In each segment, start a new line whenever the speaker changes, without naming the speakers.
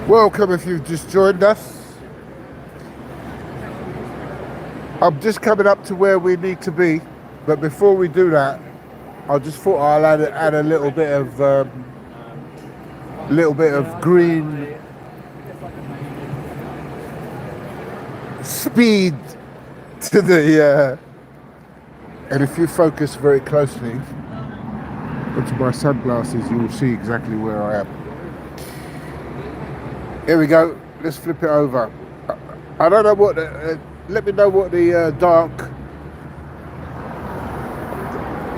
Welcome if you've just joined us. I'm just coming up to where we need to be, but before we do that, I just thought I'll add a little bit of green speed to the. And if you focus very closely onto my sunglasses, you will see exactly where I am. Here we go. Let's flip it over. I don't know what. Let me know what the dark,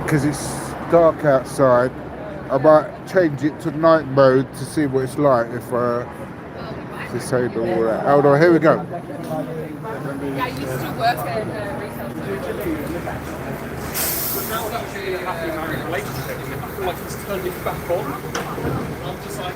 because it's dark outside. I might change it to night mode to see what it's like if I disable all that. Hold on. Here we go.
Yeah, I used to work at retail. But now I'm actually in a happy married relationship, and I feel like it's turned it back on. I'm just like,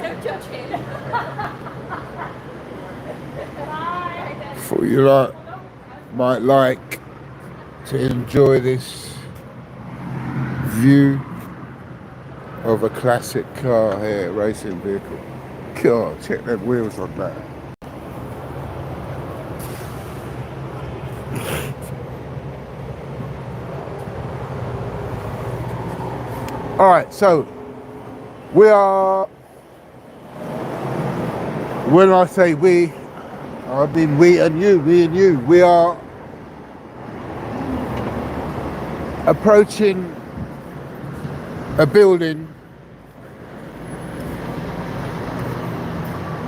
don't judge him.
Thought you might like to enjoy this view of a classic car here, racing vehicle. God, check them wheels on that. All right, so we are, when I say we, I mean me and you. We are approaching a building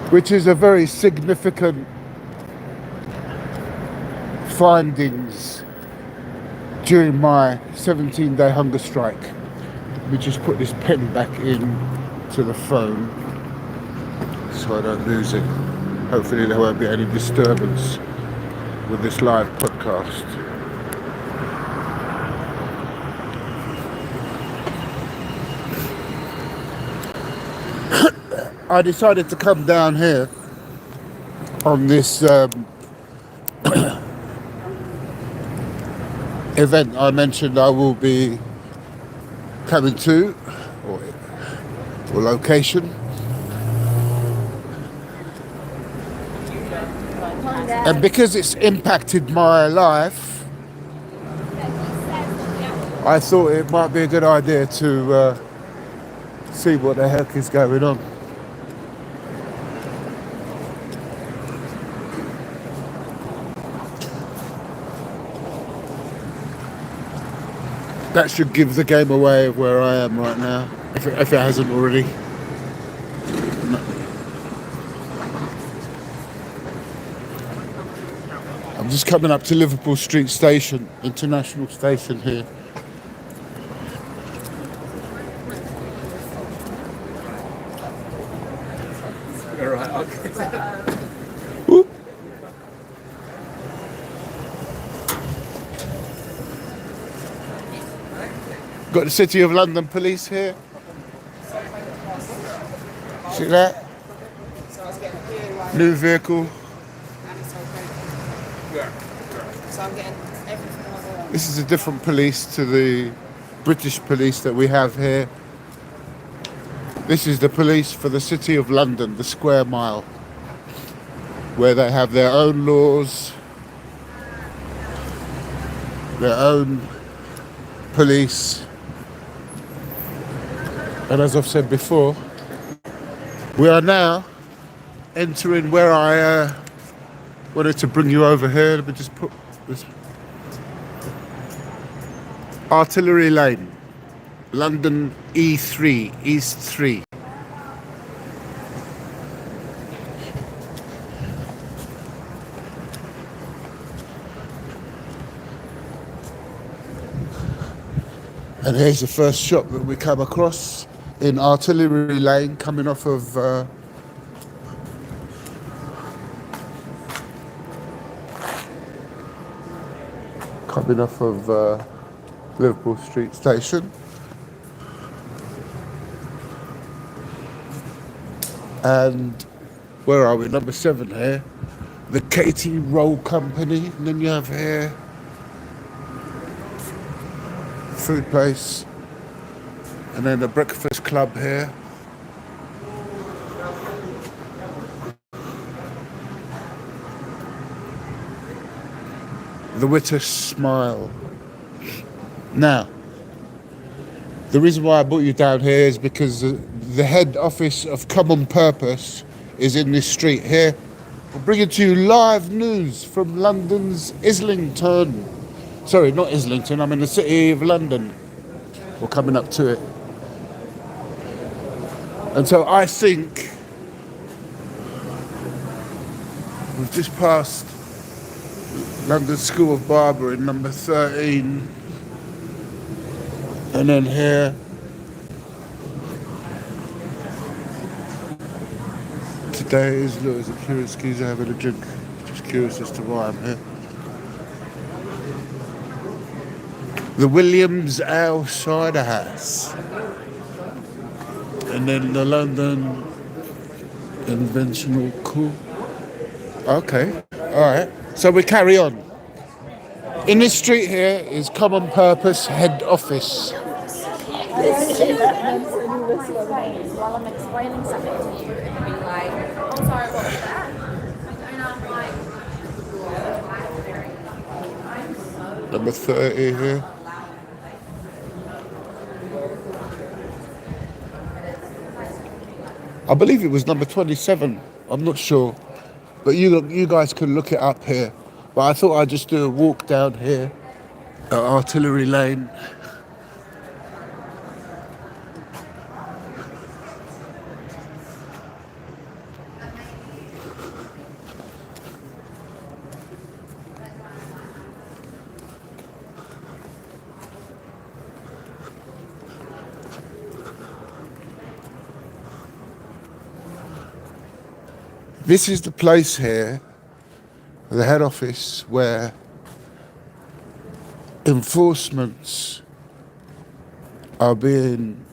which is a very significant findings during my 17-day hunger strike. Let me just put this pen back in to the phone so I don't lose it. Hopefully there won't be any disturbance with this live podcast. I decided to come down here on this event I mentioned I will be coming to, or location. And because it's impacted my life, I thought it might be a good idea to see what the heck is going on. That should give the game away of where I am right now, if it hasn't already. I'm just coming up to Liverpool Street Station, International Station here.
alright, okay.
Whoop. Got the City of London police here. See that? New vehicle.
So I'm getting everything I want.
This is a different police to the British police that we have here. This is the police for the City of London, the Square Mile, where they have their own laws, their own police. And as I've said before, we are now entering where I wanted to bring you over here. Let me just put this. Artillery Lane, London E3, East 3. And here's the first shop that we come across in Artillery Lane, coming off of Liverpool Street Station. And where are we? Number 7 here. The Katie Roll Company. And then you have here food place. And then the Breakfast Club here. The Witter Smile. Now, the reason why I brought you down here is because the head office of Common Purpose is in this street here. We're bringing to you live news from London's Islington. Sorry, not Islington, I'm in the city of London. We're coming up to it. And so I think we've just passed London School of Barbering, number 13. And then here, today's, look, there's a curious geezer having a drink. Just curious as to why I'm here. The Williams Ale Cider House. And then the London Conventional Cool. Okay, alright. So we carry on. In this street here is Common Purpose Head Office.
While I'm explaining something to you, and be like, "Oh, sorry, what was that?" And I'm like,
Number 30 here. I believe it was number 27. I'm not sure. But you guys can look it up here. But I thought I'd just do a walk down here at Artillery Lane. This is the place here, the head office, where enforcements are being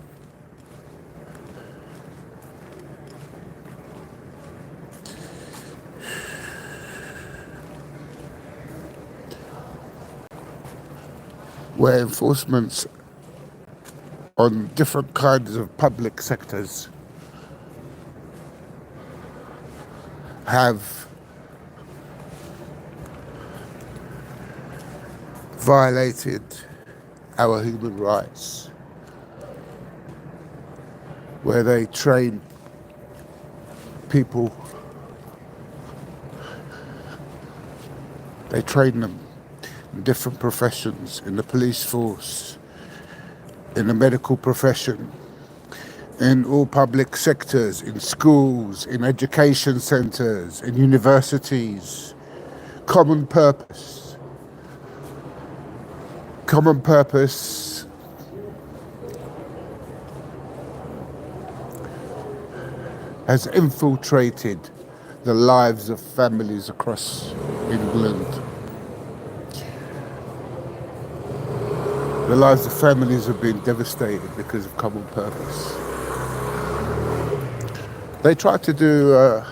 on different kinds of public sectors have violated our human rights, where they train people, they train them in different professions, in the police force, in the medical profession, in all public sectors, in schools, in education centres, in universities. Common Purpose. Common Purpose has infiltrated the lives of families across England. The lives of families have been devastated because of Common Purpose. They tried to do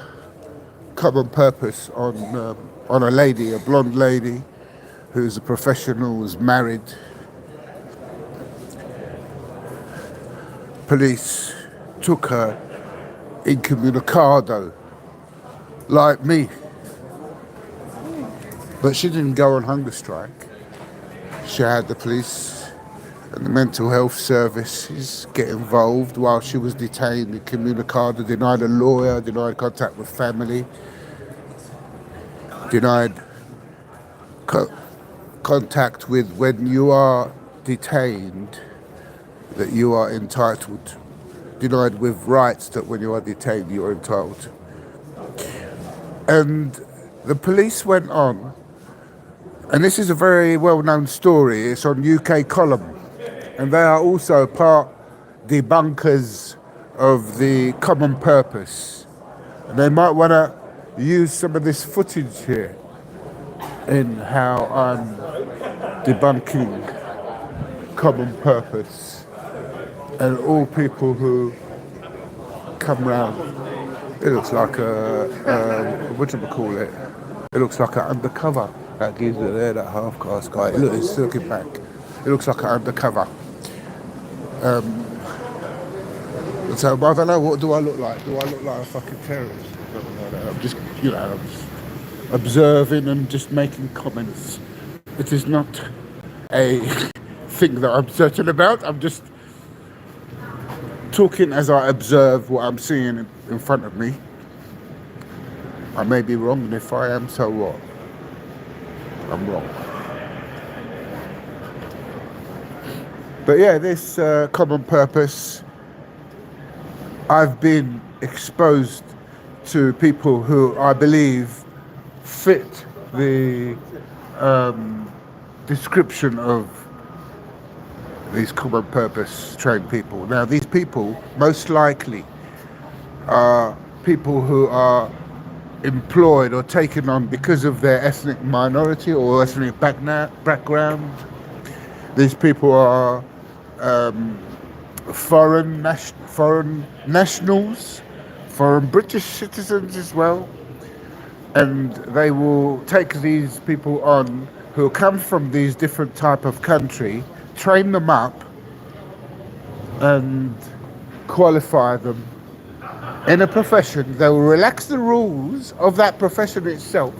Common Purpose on a lady, a blonde lady, who's a professional, was married. Police took her incommunicado, like me. But she didn't go on hunger strike. She had the police and the mental health services get involved while she was detained. Incommunicado, denied a lawyer, denied contact with family, denied contact with, when you are detained, that you are entitled, denied with rights that when you are detained you are entitled. And the police went on, and this is a very well-known story, it's on UK Column, And they are also part debunkers of the common purpose. And they might want to use some of this footage here in how I'm debunking common purpose and all people who come round. It looks like what do you call it? It looks like an undercover. That geezer there, that half-caste guy. Look, he's looking back. It looks like an undercover. So I don't know, what do I look like? Do I look like a fucking terrorist? I'm just, I'm just observing and just making comments. It is not a thing that I'm certain about. I'm just talking as I observe what I'm seeing in front of me. I may be wrong, and if I am, so what? I'm wrong. But yeah, this common purpose, I've been exposed to people who I believe fit the description of these common purpose trained people. Now, these people most likely are people who are employed or taken on because of their ethnic minority or ethnic background. These people are foreign nationals, foreign British citizens as well, and they will take these people on who come from these different type of country, train them up and qualify them in a profession. They will relax the rules of that profession itself,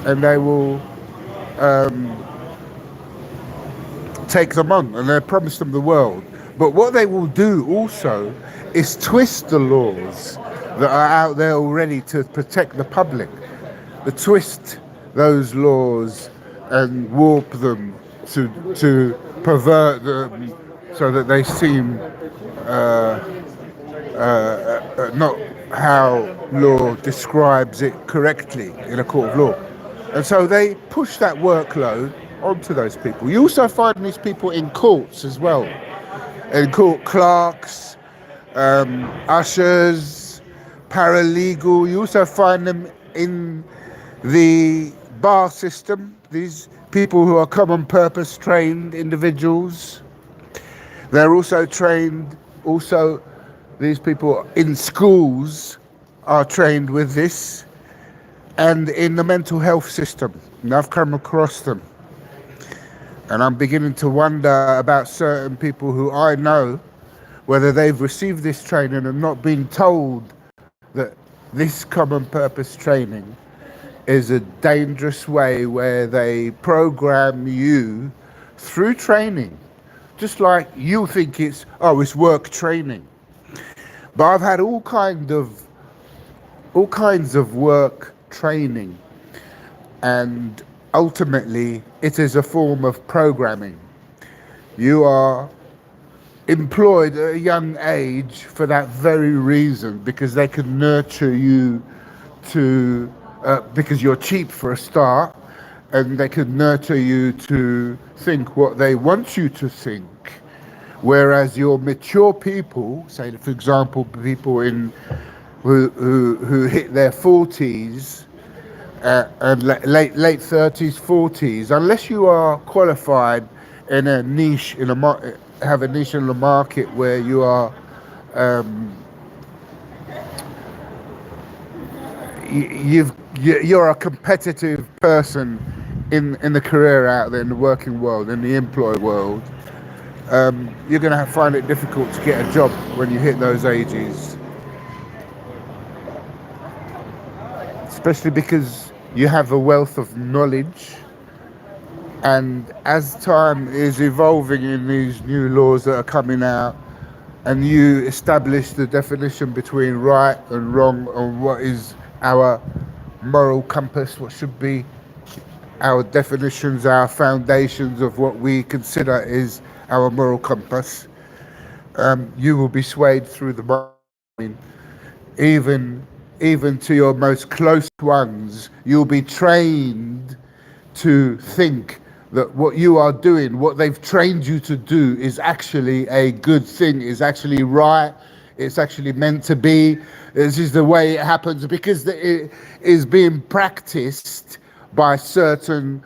and they will take them on, and they promise them the world. But what they will do also is twist the laws that are out there already to protect the public. They twist those laws and warp them to pervert them so that they seem not how law describes it correctly in a court of law. And so they push that workload onto those people. You also find these people in courts as well. In court clerks, ushers, paralegal. You also find them in the bar system. These people who are common purpose trained individuals. They're also trained, these people in schools are trained with this, and in the mental health system. And I've come across them. And I'm beginning to wonder about certain people who I know, whether they've received this training and not been told that this common purpose training is a dangerous way where they program you through training. Just like you think it's work training. But I've had all kinds of work training, and ultimately it is a form of programming. You are employed at a young age for that very reason, because they can nurture you to because you're cheap for a start, and they can nurture you to think what they want you to think. Whereas your mature people, say for example people who hit their 40s and late 30s, 40s, unless you are qualified in a niche have a niche in the market where you are you're a competitive person in the career out there, in the working world, in the employed world, you're going to find it difficult to get a job when you hit those ages, especially because you have a wealth of knowledge. And as time is evolving in these new laws that are coming out, and you establish the definition between right and wrong, and what is our moral compass, what should be our definitions, our foundations of what we consider is our moral compass, you will be swayed through the mind. Even to your most close ones, you'll be trained to think that what you are doing, what they've trained you to do, is actually a good thing, is actually right, it's actually meant to be, this is the way it happens, because it is being practiced by certain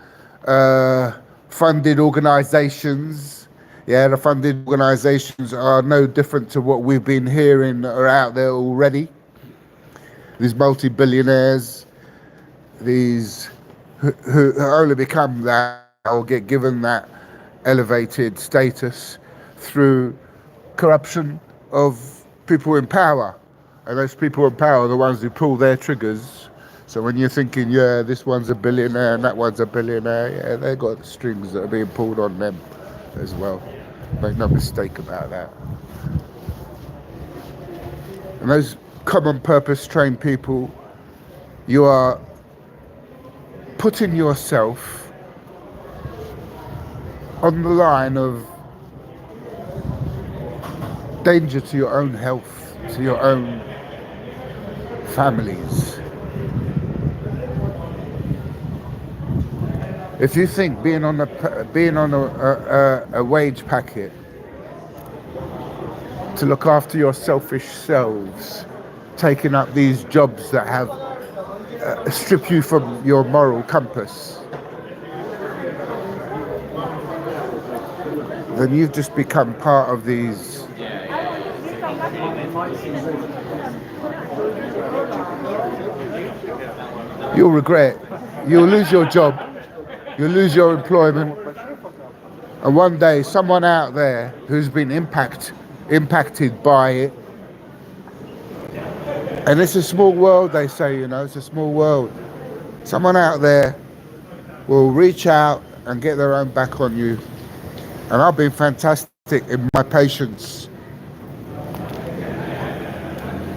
funded organizations. Yeah, the funded organizations are no different to what we've been hearing that are out there already. These multi-billionaires, these who only become that or get given that elevated status through corruption of people in power. And those people in power are the ones who pull their triggers. So when you're thinking, yeah, this one's a billionaire and that one's a billionaire, yeah, they've got strings that are being pulled on them as well. Make no mistake about that. And those common purpose trained people, you are putting yourself on the line of danger to your own health, to your own families. If you think being on a wage packet to look after your selfish selves, taking up these jobs that have strip you from your moral compass, then you've just become part of these you'll regret, you'll lose your job, you'll lose your employment, and one day someone out there who's been impacted by it, and it's a small world, they say, you know, it's a small world, someone out there will reach out and get their own back on you. And I've been fantastic in my patience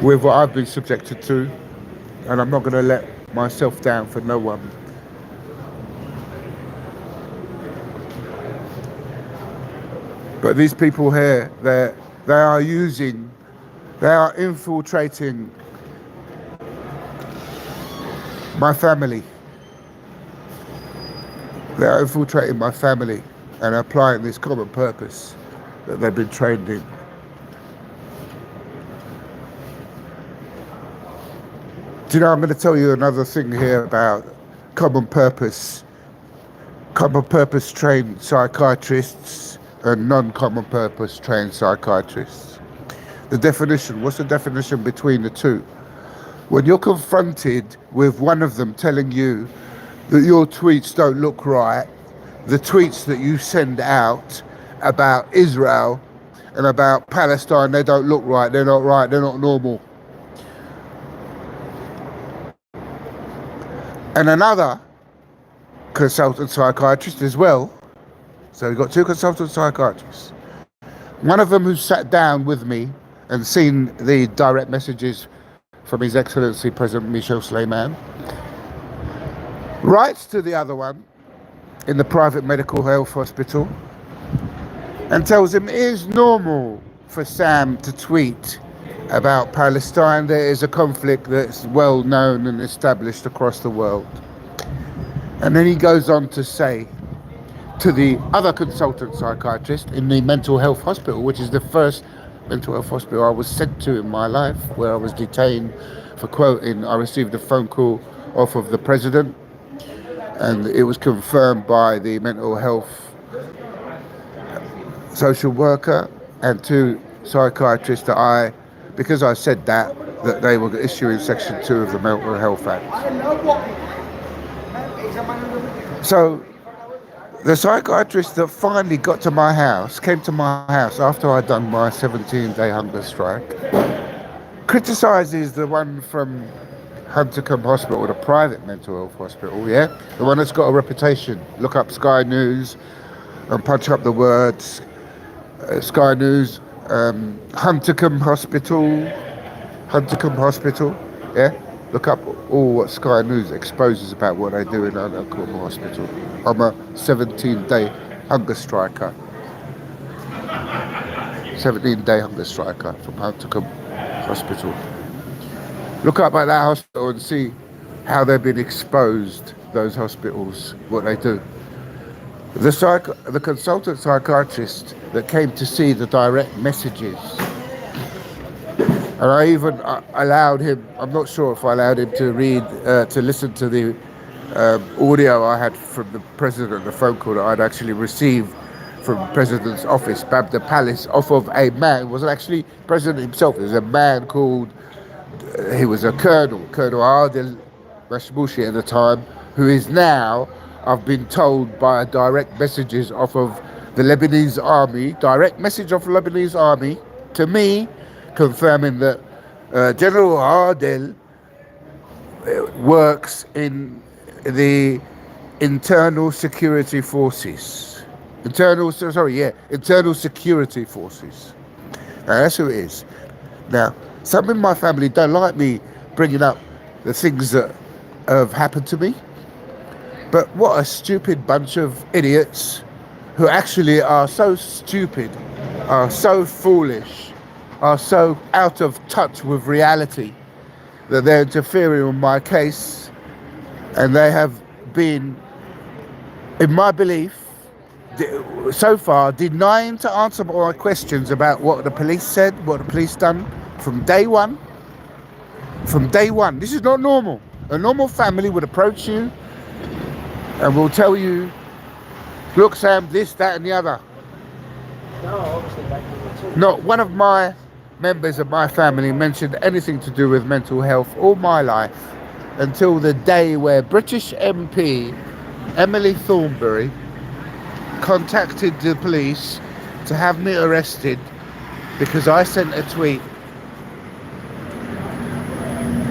with what I've been subjected to, and I'm not going to let myself down for no one. But these people here, they are infiltrating my family. They are infiltrating my family and applying this common purpose that they've been trained in. Do you know, I'm going to tell you another thing here about common purpose trained psychiatrists and non-common purpose trained psychiatrists. The definition, what's the definition between the two? When you're confronted with one of them telling you that your tweets don't look right, the tweets that you send out about Israel and about Palestine, they don't look right, they're not right, they're not normal. And another consultant psychiatrist as well, so we've got two consultant psychiatrists. One of them who sat down with me and seen the direct messages from His Excellency President Michel Sleiman, writes to the other one in the private medical health hospital and tells him it is normal for Sam to tweet about Palestine. There is a conflict that's well known and established across the world. And then he goes on to say to the other consultant psychiatrist in the mental health hospital, which is the first mental health hospital I was sent to in my life, where I was detained for quoting, I received a phone call off of the president, and it was confirmed by the mental health social worker and two psychiatrists that because I said that they were issuing Section 2 of the Mental Health Act. So the psychiatrist that finally got to my house, came to my house after I'd done my 17-day hunger strike, criticises the one from Huntercombe Hospital, the private mental health hospital, yeah? The one that's got a reputation. Look up Sky News and punch up the words Sky News, Huntercombe Hospital, yeah? Look up all what Sky News exposes about what they do in Huntercombe Hospital. I'm a 17-day hunger striker. 17-day hunger striker from Huntercombe Hospital. Look up at that hospital and see how they've been exposed, those hospitals, what they do. The consultant psychiatrist that came to see the direct messages, and I even allowed him. I'm not sure if I allowed him to to listen to the audio I had from the president, the phone call that I'd actually received from the president's office, Babda Palace, off of a man. It wasn't actually president himself. It was a man called. He was a Colonel Adil Mashmoushi at the time, who is now, I've been told by direct messages off of the Lebanese army, direct message of the Lebanese army to me, confirming that General Adil works in the internal security forces. Internal security forces. Now, that's who it is. Now, some in my family don't like me bringing up the things that have happened to me, but what a stupid bunch of idiots who actually are so stupid, are so foolish, are so out of touch with reality that they're interfering with my case, and they have been, in my belief, so far denying to answer my questions about what the police said, what the police done from day one. From day one. This is not normal. A normal family would approach you and will tell you, look, Sam, this, that, and the other. Not one of my members of my family mentioned anything to do with mental health all my life until the day where British MP Emily Thornberry contacted the police to have me arrested because I sent a tweet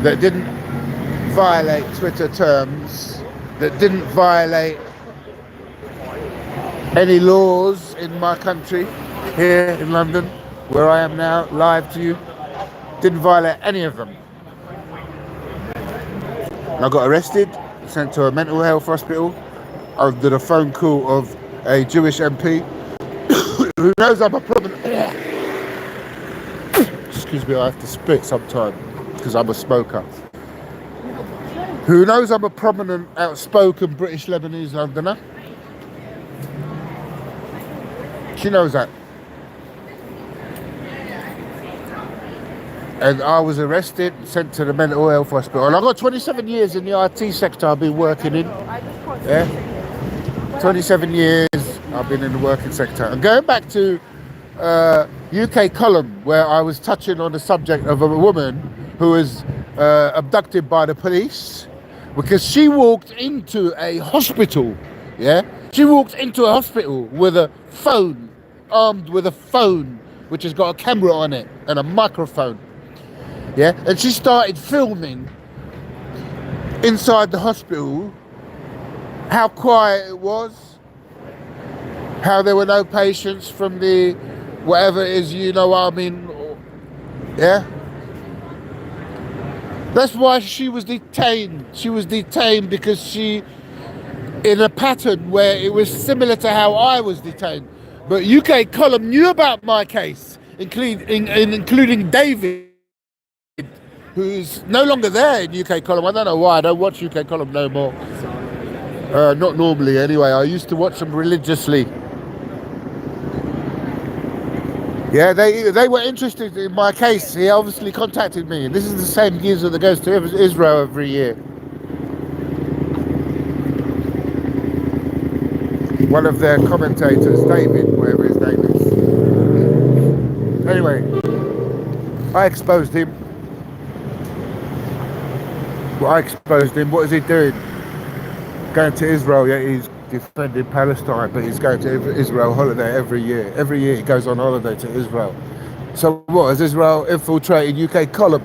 that didn't violate Twitter terms, that didn't violate any laws in my country here in London, where I am now live to you. Didn't violate any of them. And I got arrested, sent to a mental health hospital under the phone call of a Jewish MP who knows I'm a prominent... Excuse me, I have to spit sometime because I'm a smoker. Who knows I'm a prominent, outspoken British Lebanese Londoner. She knows that. And I was arrested, sent to the mental health hospital. And I've got 27 years in the IT sector I've been working in. Yeah? 27 years I've been in the working sector. And going back to UK Column, where I was touching on the subject of a woman who was abducted by the police because she walked into a hospital, yeah? She walked into a hospital with a phone, armed with a phone, which has got a camera on it and a microphone, yeah? And she started filming inside the hospital how quiet it was, how there were no patients from the whatever it is, you know what I mean, yeah? That's why she was detained. She was detained because she, in a pattern where it was similar to how I was detained. But UK Column knew about my case, including David, who's no longer there in UK Column. I don't know why. I don't watch UK Column no more. Not normally anyway. I used to watch them religiously. Yeah, they were interested in my case. He obviously contacted me. This is the same geezer that goes to Israel every year. One of their commentators, David, whatever his name is. Anyway, I exposed him. What is he doing? Going to Israel, yeah, he's defending Palestine, but he's going to Israel holiday every year. Every year he goes on holiday to Israel. So what, is Israel infiltrating UK Column?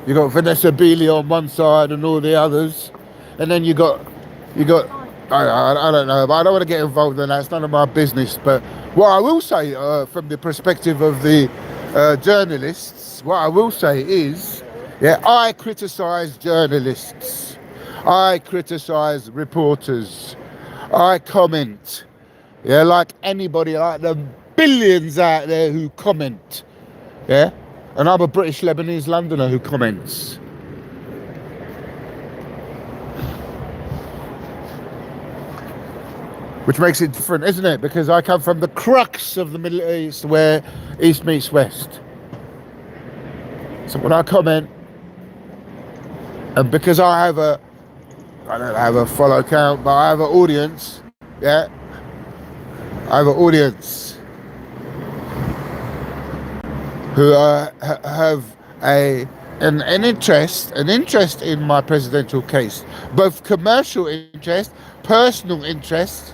You got Vanessa Beeley on one side and all the others, and then you got I don't know, but I don't want to get involved in that. It's none of my business. But what I will say, from the perspective of the journalists, what I will say is, yeah, I criticise journalists. I criticise reporters. I comment, yeah, like anybody, like the billions out there who comment, yeah, and I'm a British Lebanese Londoner who comments. which makes it different, isn't it? Because I come from the crux of the Middle East, where East meets West. So when I comment, and because I don't have a follow count, but I have an audience, yeah, I have an audience who have an interest in my presidential case, both commercial interest, personal interest,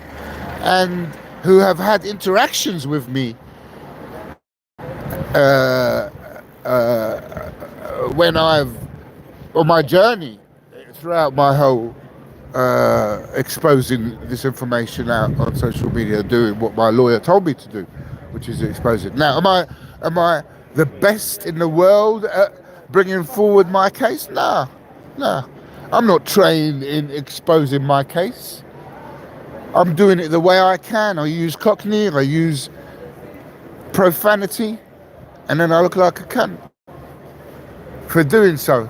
and who have had interactions with me when I've on my journey throughout my whole exposing this information out on social media, doing what my lawyer told me to do, which is expose it. Now, am I the best in the world at bringing forward my case? No. I'm not trained in exposing my case. I'm doing it the way I can. I use Cockney, I use profanity, and then I look like a cunt for doing so.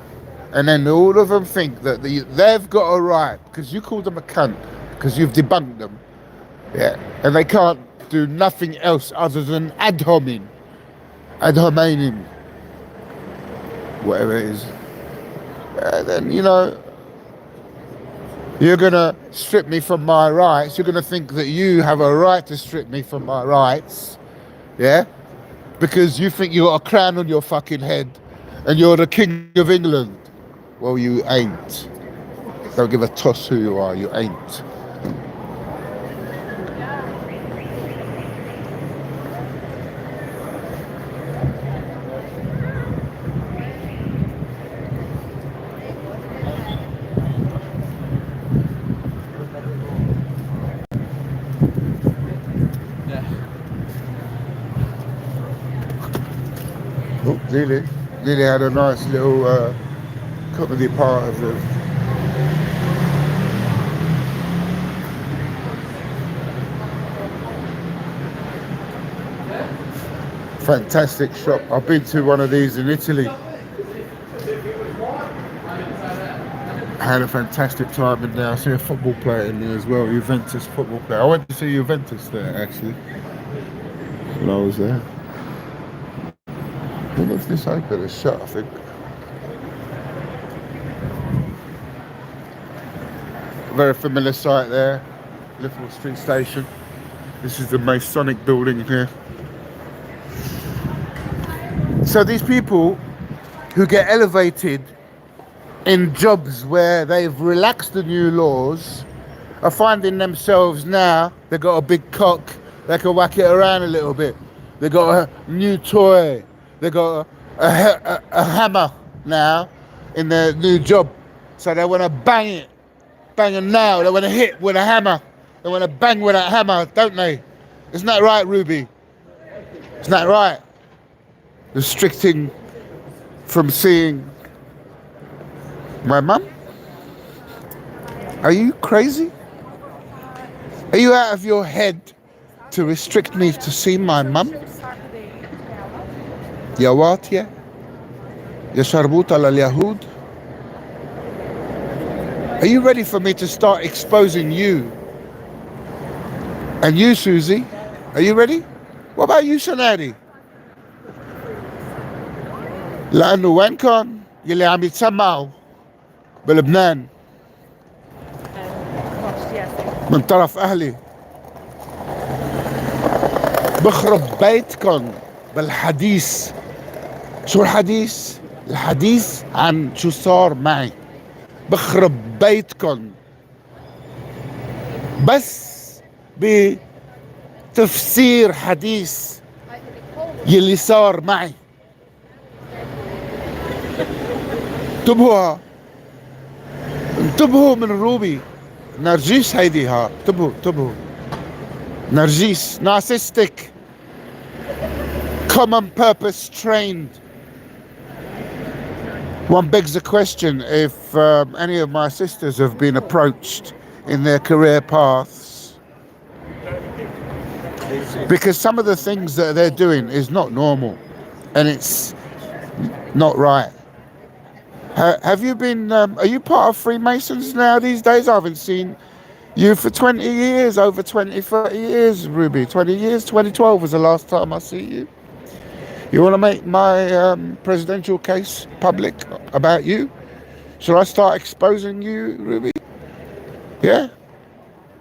And then all of them think that they've got a right, because you called them a cunt, because you've debunked them, yeah, and they can't do nothing else other than ad hominem, whatever it is. Then, you know, you're going to strip me from my rights. You're going to think that you have a right to strip me from my rights, yeah, because you think you got a crown on your fucking head and you're the King of England. Well, you ain't. Don't give a toss who you are, you ain't. Oh, Lily had a nice little comedy part of the fantastic shop. I've been to one of these in Italy. I had a fantastic time in there. I see a football player in there as well, Juventus football player. I went to see Juventus there actually when I was there. I don't know if this open is shut, I think. Very familiar site there, Liverpool Street Station. This is the Masonic building here. So these people who get elevated in jobs where they've relaxed the new laws are finding themselves now, they've got a big cock, they can whack it around a little bit. They got a new toy, they got a hammer now in their new job. So they want to bang it. Bang a nail, they want to hit with a hammer. They want to bang with a hammer, don't they? Isn't that right, Ruby? Isn't that right? Restricting from seeing my mum? Are you crazy? Are you out of your head to restrict me to see my mum? يا واطية يا شربوطة لليهود. Are you ready for me to start exposing you? And you, Susie? Are you ready? What about you, Shanadi? لأنه وين كان يلي عم يتسمعوا بلبنان من طرف أهلي بخرب بيتكم بالحديث. شو الحديث؟ الحديث عن شو صار معي. بخرب بيتكم بس بتفسير حديث يلي صار معي. انتبهوا من روبي نرجيس هيدي ها. انتبهوا نرجيس narcissistic common purpose trained. One begs the question if any of my sisters have been approached in their career paths, because some of the things that they're doing is not normal and it's not right. Have you been, are you part of Freemasons now these days? I haven't seen You for 20 years, over 20, 30 years, Ruby. 20 years, 2012 was the last time I see you. You want to make my presidential case public about you? Shall I start exposing you, Ruby? Yeah?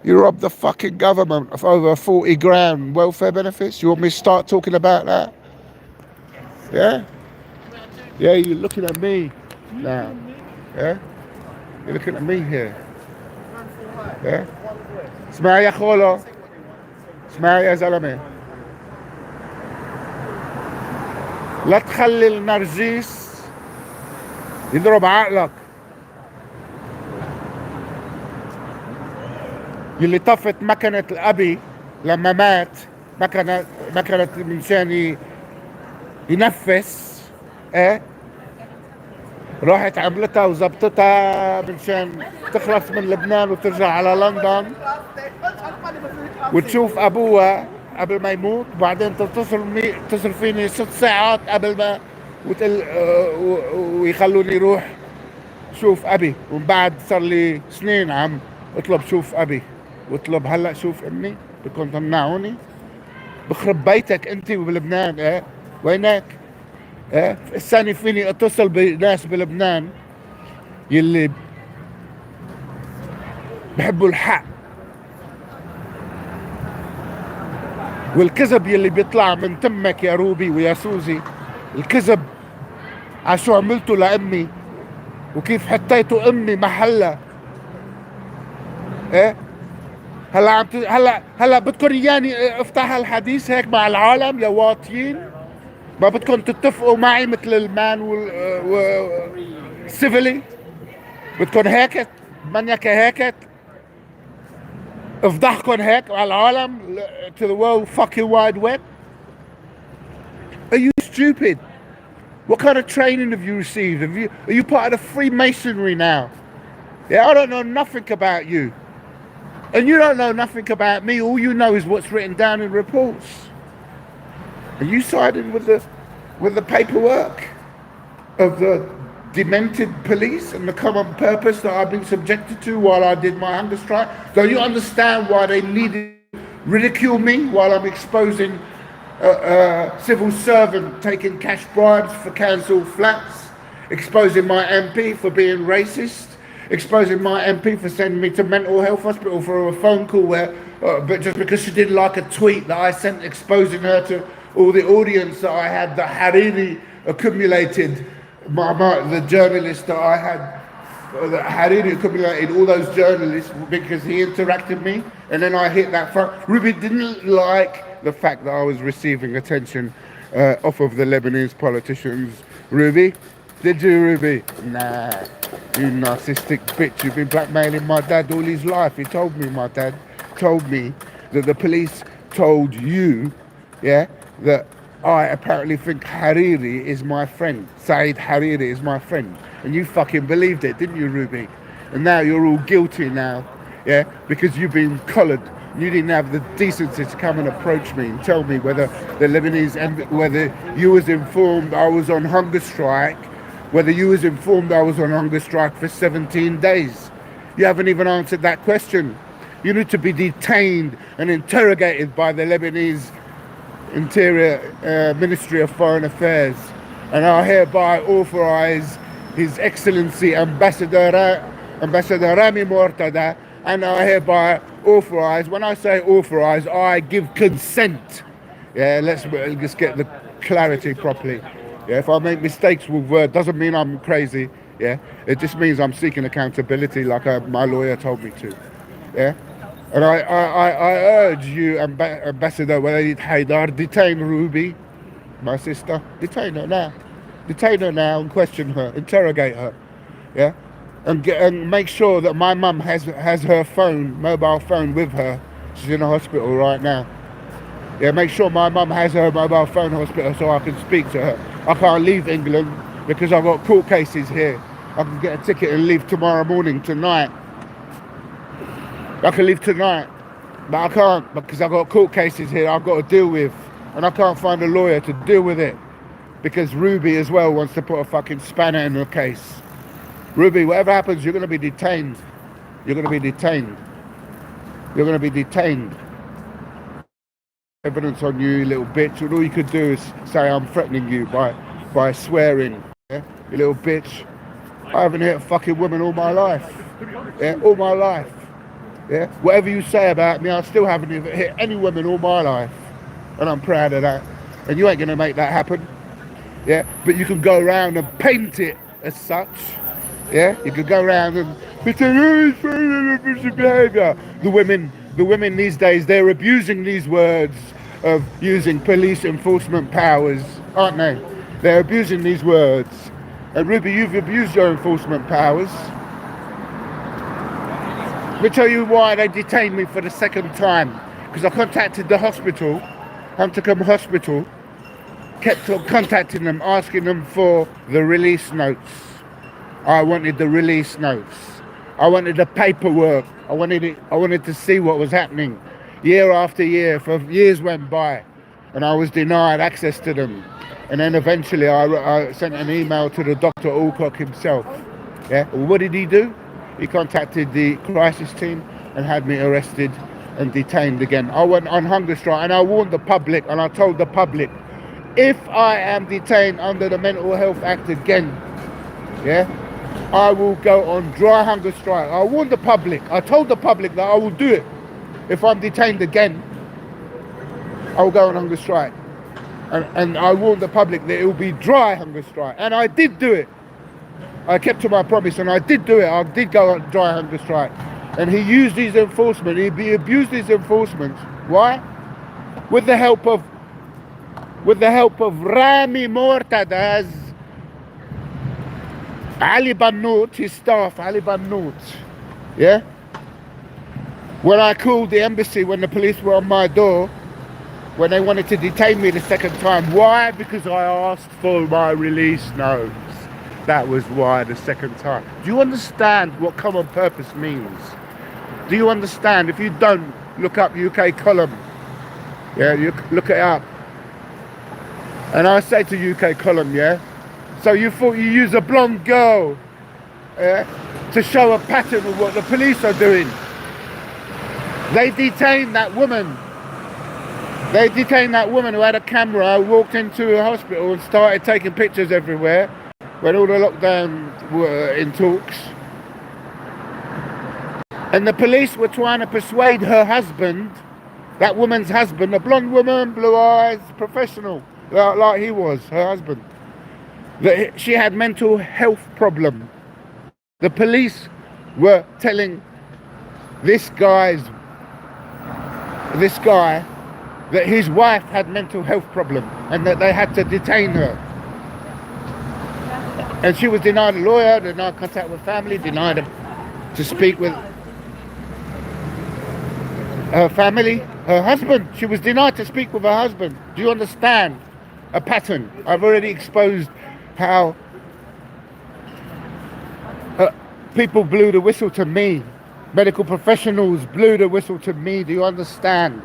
You robbed the fucking government of over 40 grand welfare benefits. You want me to start talking about that? Yeah? Yeah, you're looking at me now. Yeah? You're looking at me here. Yeah? اسمع يا خولو. اسمع يا زلمة. لا تخلي النرجس يضرب عقلك. يلي طفت مكنة الأبي لما مات ما كانت منشان ينفس. ايه راحت عملتها وزبطتها منشان تخلص من لبنان وترجع على لندن وتشوف ابوها قبل ما يموت. بعدين تتصل فيني 6 ساعات قبل ما ويخلوني روح شوف ابي. ومن بعد صار لي سنين عم اطلب شوف ابي واطلب هلا شوف امي. بدكم تمنعوني؟ بخرب بيتك انت بلبنان. ايه وينك؟ ايه الثاني فيني اتصل بناس بلبنان يلي بحبوا الحق والكذب يلي بيطلع من تمك يا روبي ويا سوزي. الكذب على شو عملتوا لامي وكيف حطيتوا امي محلها. ايه هلا بدكم اياني افتح الحديث هيك مع العالم يا واطيين؟ ما بدكم تتفقوا معي مثل المان والسيفلي؟ بدكم هيك منيك هيك افضحكم هيك على العالم to the world fucking wide web? Are you stupid? What kind of training have you received? Are you part of the Freemasonry now? Yeah, I don't know nothing about you. And you don't know nothing about me. All you know is what's written down in reports. And you sided with the paperwork of the demented police and the common purpose that I've been subjected to while I did my hunger strike. Don't you understand why they needed to ridicule me while I'm exposing a civil servant taking cash bribes for council flats, exposing my MP for being racist, exposing my MP for sending me to mental health hospital for a phone call where, but just because she didn't like a tweet that I sent exposing her to all the audience that I had, that Hariri accumulated, the journalist that I had, that Hariri accumulated all those journalists because he interacted me, and then I hit that front. Ruby didn't like the fact that I was receiving attention off of the Lebanese politicians. Ruby? Did you, Ruby? Nah, you narcissistic bitch. You've been blackmailing my dad all his life. He told me, my dad told me that the police told you, yeah, that I apparently think Hariri is my friend. Saeed Hariri is my friend. And you fucking believed it, didn't you, Ruby? And now you're all guilty now, yeah, because you've been collared. You didn't have the decency to come and approach me and tell me whether the Lebanese, whether you was informed I was on hunger strike, whether you was informed I was on hunger strike for 17 days. You haven't even answered that question. You need to be detained and interrogated by the Lebanese Interior Ministry of Foreign Affairs. And I hereby authorize His Excellency Ambassador Rami Mortada, and I hereby authorize, when I say authorize, I give consent. Yeah, let's just get the clarity properly. Yeah, if I make mistakes with words, doesn't mean I'm crazy. Yeah, it just means I'm seeking accountability like my lawyer told me to. Yeah, and I urge you, Ambassador Walid Haidar, detain Ruby, my sister. Detain her now. Detain her now and question her, interrogate her. Yeah, and make sure that my mum has her mobile phone with her. She's in the hospital right now. Yeah, make sure my mum has her mobile phone in hospital so I can speak to her. I can't leave England because I've got court cases here. I can get a ticket and leave tomorrow morning, tonight. I can leave tonight, but I can't because I've got court cases here I've got to deal with. And I can't find a lawyer to deal with it because Ruby as well wants to put a fucking spanner in the case. Ruby, whatever happens, you're going to be detained. You're going to be detained. you're going to be detained. Evidence on you, you little bitch. And all you could do is say I'm threatening you by swearing. Yeah? You little bitch. I haven't hit a fucking woman all my life. Yeah, all my life. Yeah, whatever you say about me, I still haven't even hit any woman all my life, and I'm proud of that. And you ain't gonna make that happen. Yeah, but you can go around and paint it as such. Yeah, you could go around and behaviour. The women these days, they're abusing these words of using police enforcement powers, aren't they? They're abusing these words. And Ruby, you've abused your enforcement powers. Let me tell you why they detained me for the second time. Because I contacted the hospital, Huntercombe Hospital, kept on contacting them, asking them for the release notes. I wanted the release notes. I wanted the paperwork. I wanted to see what was happening. Year after year, for years went by, and I was denied access to them. And then eventually I sent an email to the Dr. Alcock himself. Yeah, well, what did he do? He contacted the crisis team and had me arrested and detained again. I went on hunger strike, and I warned the public, and I told the public, if I am detained under the Mental Health Act again, yeah, I will go on dry hunger strike. I warned the public. I told the public that I will do it. If I'm detained again, I will go on hunger strike. And I warned the public that it will be dry hunger strike. And I did do it. I kept to my promise, and I did do it. I did go on dry hunger strike. And he used his enforcement. He abused his enforcement. Why? With the help of Rami Mortadaz, Ali Banout, his staff, Ali Banout. Yeah? When I called the embassy, when the police were on my door, when they wanted to detain me the second time. Why? Because I asked for my release notes. That was why the second time. Do you understand what common purpose means? Do you understand? If you don't, look up UK Column. Yeah, you look it up. And I say to UK Column, yeah, so you thought you use a blonde girl, yeah, to show a pattern of what the police are doing. They detained that woman. They detained that woman who had a camera, walked into a hospital and started taking pictures everywhere when all the lockdown were in talks. And the police were trying to persuade her husband, that woman's husband, a blonde woman, blue eyes, professional, like he was, her husband, that she had mental health problem. The police were telling this guy that his wife had mental health problem and that they had to detain her. And she was denied a lawyer, denied contact with family, denied to speak with her family, her husband. She was denied to speak with her husband. Do you understand a pattern? I've already exposed how people blew the whistle to me. Medical professionals blew the whistle to me. Do you understand?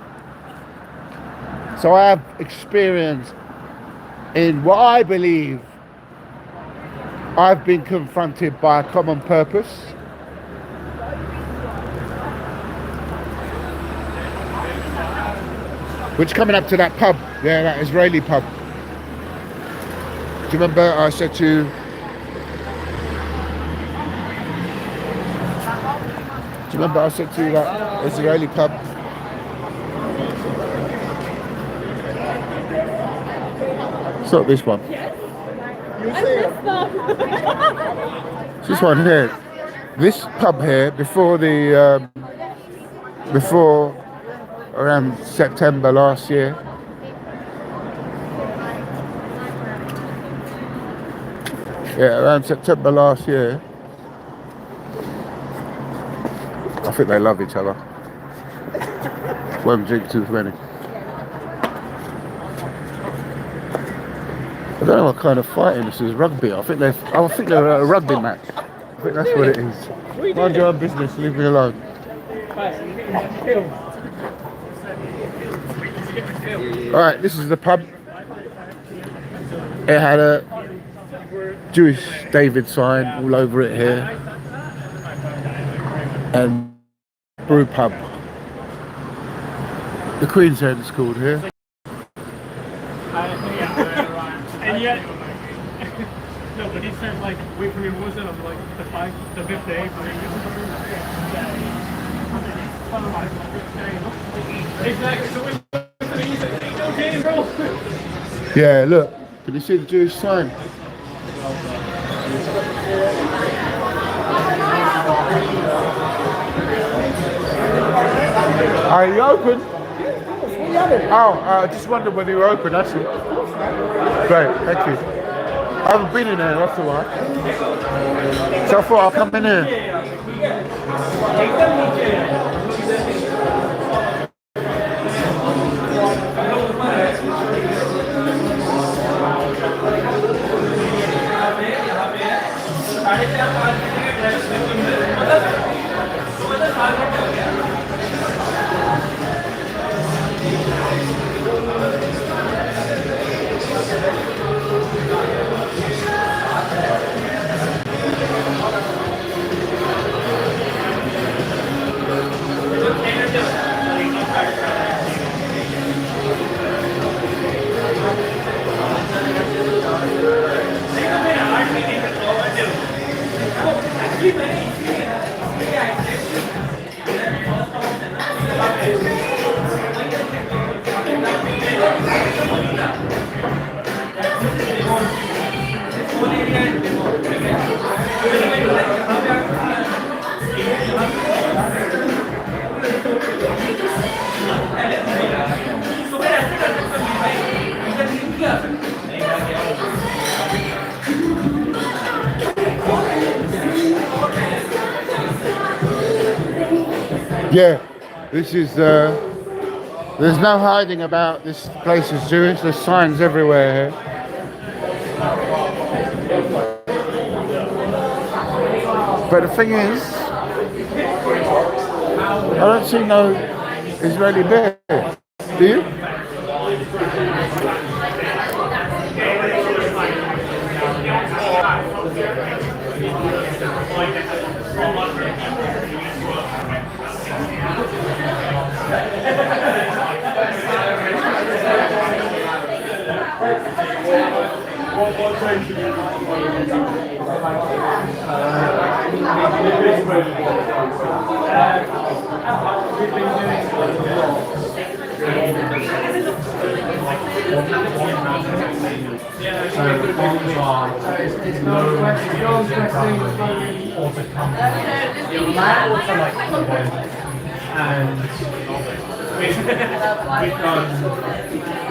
So I have experience in what I believe I've been confronted by a common purpose. Which, coming up to that pub, yeah, that Israeli pub. Do you remember I said to you, that Israeli pub? It's not this one. It's this one here. This pub here, before around September last year. Yeah, around September last year. I think they love each other. Won't drink too many. I don't know what kind of fighting this is. Rugby. I think they're at a rugby match. I think that's what it is. Mind your own business. Leave me alone. Alright, this is the pub. It had a Jewish David sign all over it here. And brew pub. The Queen's Head is called here.
And yet, no, but he said like wait for me wasn't of like the fifth day. Exactly. So it's okay, bro.
Yeah, look. Can you see the Jewish sign? Are you open? Oh, I just wondered whether you were open, that's all. Great, thank you. I haven't been in there, that's all right. So I thought I'll come in here. Yeah, this is, there's no hiding about this place is Jewish, there's signs everywhere here. But the thing is, I don't see no Israeli bear, do you?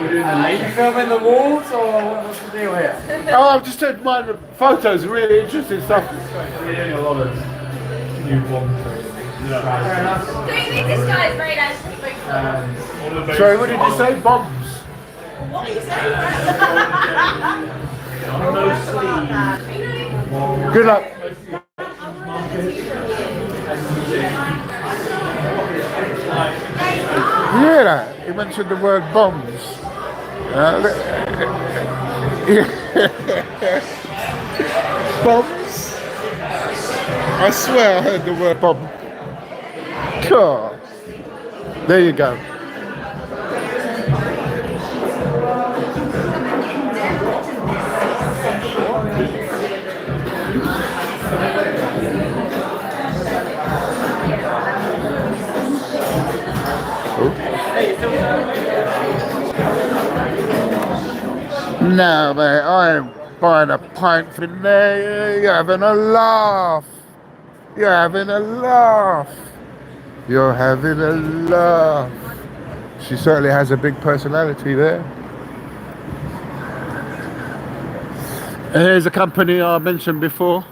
We're doing the lady film in the walls, or what's the deal here?
Oh, I've just took my photos, really interesting stuff.
We're doing a lot of new ones.
Do you think this guy is very nice to speak for?
Sorry, what did you say? Bombs?
What are you saying?
Good luck. You hear that? He mentioned the word bombs. Bombs? I swear I heard the word bomb. God. There you go. Now, mate, I'm buying a pint from there. You're having a laugh. You're having a laugh. You're having a laugh. She certainly has a big personality there. And here's a company I mentioned before.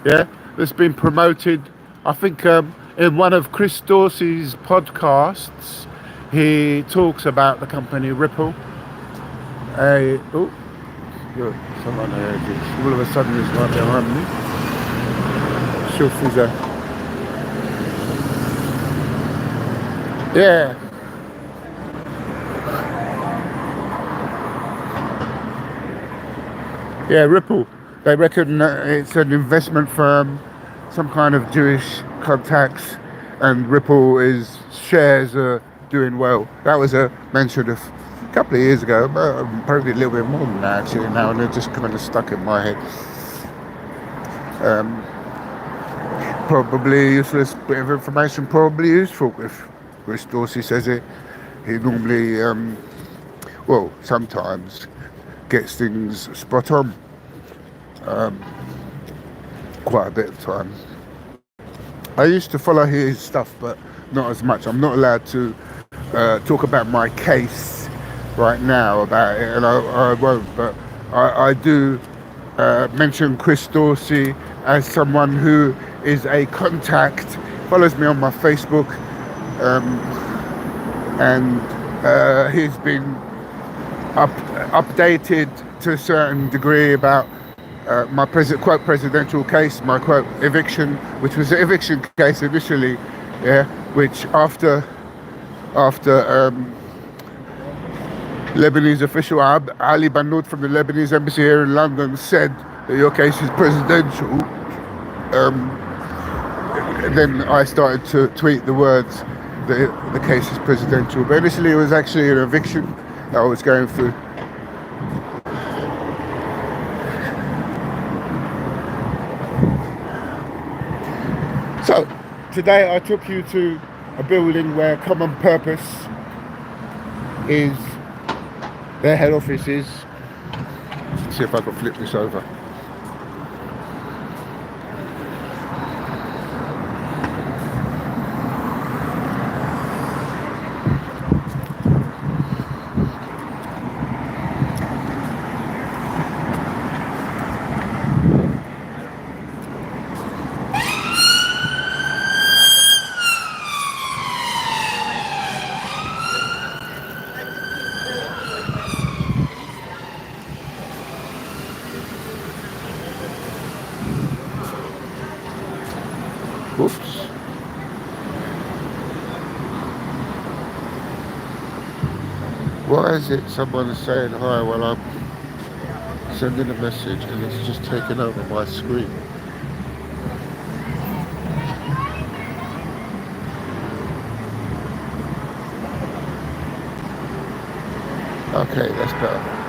Yeah, that's been promoted. I think in one of Chris Dorsey's podcasts, he talks about the company Ripple. Oh, good. Someone all of a sudden is right behind me. Shuf is a. Yeah. Yeah, Ripple. They reckon it's an investment firm, some kind of Jewish contacts, and Ripple shares are doing well. That was a mention of a couple of years ago, but probably a little bit more than that actually now, and it just kind of stuck in my head. Probably useless bit of information, probably useful if Chris Dorsey says it. He normally, well, sometimes gets things spot on. Quite a bit of time. I used to follow his stuff, but not as much. I'm not allowed to talk about my case right now about it, and I won't, but I do mention Chris Dorsey as someone who is a contact, follows me on my Facebook, and he's been updated to a certain degree about my quote presidential case, my quote eviction, which was an eviction case initially, yeah, which after Lebanese official Ali Banout from the Lebanese embassy here in London said that your case is presidential, then I started to tweet the words that the case is presidential. But initially it was actually an eviction that I was going through. So today I took you to a building where Common Purpose is, their head office is. Let's see if I can flip this over. Oops. Why is it someone is saying hi while I'm sending a message and it's just taken over my screen? Okay, that's better.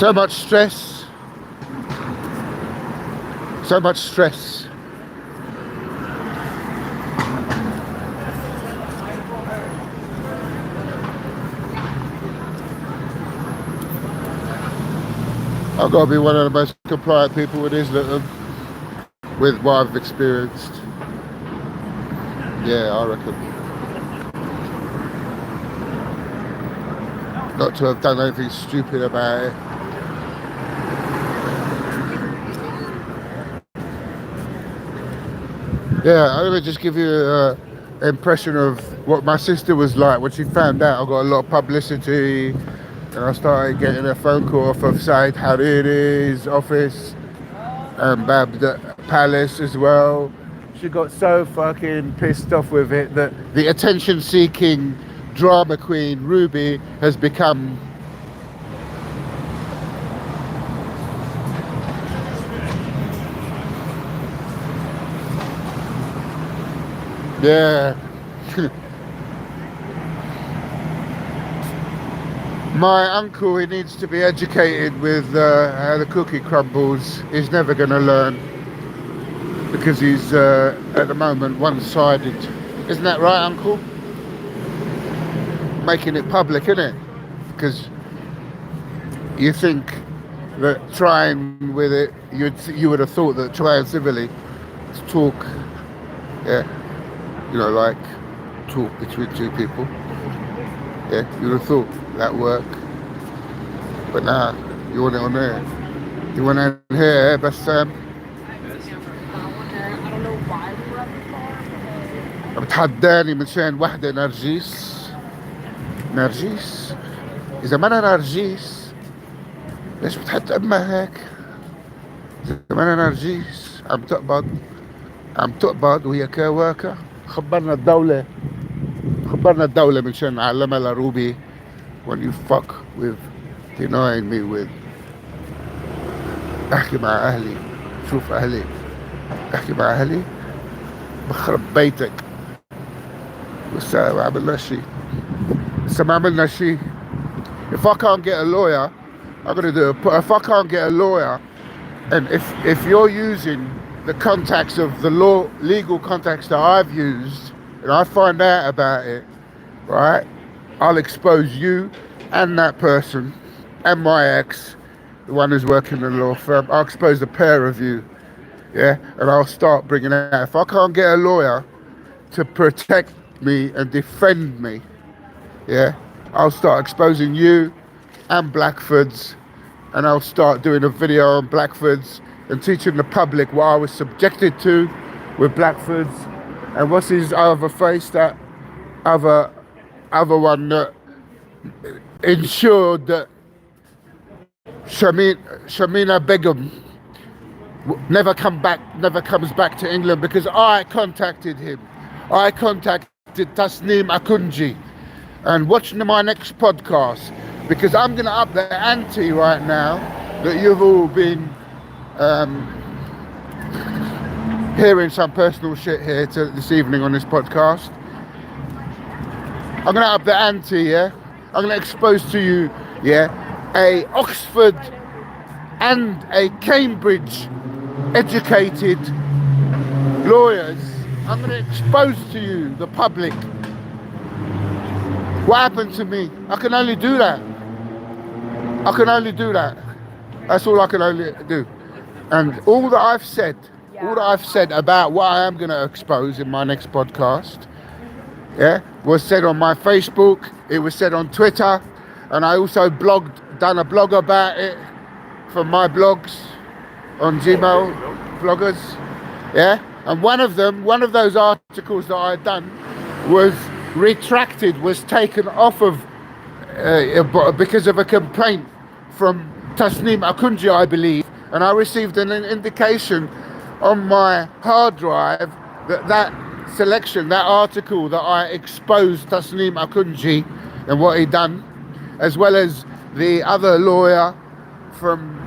So much stress. So much stress. I've got to be one of the most compliant people with Islam, with what I've experienced. Yeah, I reckon. Not to have done anything stupid about it. Yeah, let me just give you an impression of what my sister was like when she found out I got a lot of publicity, and I started getting a phone call off of Saeed Hariri's office and Baghdad Palace as well. She got so fucking pissed off with it that the attention-seeking drama queen Ruby has become yeah. My uncle, he needs to be educated with how the cookie crumbles. He's never going to learn because he's at the moment one-sided. Isn't that right, Uncle? Making it public, isn't it? Because you think that trying with it, you would have thought that trying civilly to talk, yeah, you know, like talk between two people, yeah, you would have thought that work. But nah, you want it on there. You want it on here, but بتحداني من شان وحدة نرجس إذا ما أنا نرجس ليش بتحط امها هيك؟ زمان نرجيس عم تقبض وهي كواكة. خبرنا الدولة من شان نعلمها لروبي when you fuck with denying me with احكي مع اهلي. شوف اهلي، احكي مع اهلي بخرب بيتك. لسه ما عملنا شيء. If I can't get a lawyer, I'm gonna do it. But if I can't get a lawyer, and if you're using the contacts of the legal contacts that I've used, and I find out about it, right, I'll expose you and that person and my ex, the one who's working in the law firm. I'll expose the pair of you, yeah, and I'll start bringing out. If I can't get a lawyer to protect me and defend me, yeah, I'll start exposing you and Blackford's, and I'll start doing a video on Blackford's and teaching the public what I was subjected to with Blackford's, and what's his other face, that other one that ensured that Shamina Begum never comes back to England, because I contacted him. I contacted Tasneem Akunji. And watch my next podcast, because I'm going to up the ante right now that you've all been hearing some personal shit here this evening on this podcast. I'm going to up the ante, yeah? I'm going to expose to you, yeah, a Oxford and a Cambridge educated lawyers. I'm going to expose to you, the public, what happened to me. I can only do that. That's all I can only do. And all that I've said about what I am going to expose in my next podcast, yeah, was said on my Facebook, it was said on Twitter, and I also done a blog about it from my blogs on Gmail bloggers, yeah. And one of those articles that I had done was retracted, was taken off of because of a complaint from Tasneem Akunji, I believe, and I received an indication on my hard drive that selection, that article that I exposed Tasneem Akunji and what he done, as well as the other lawyer from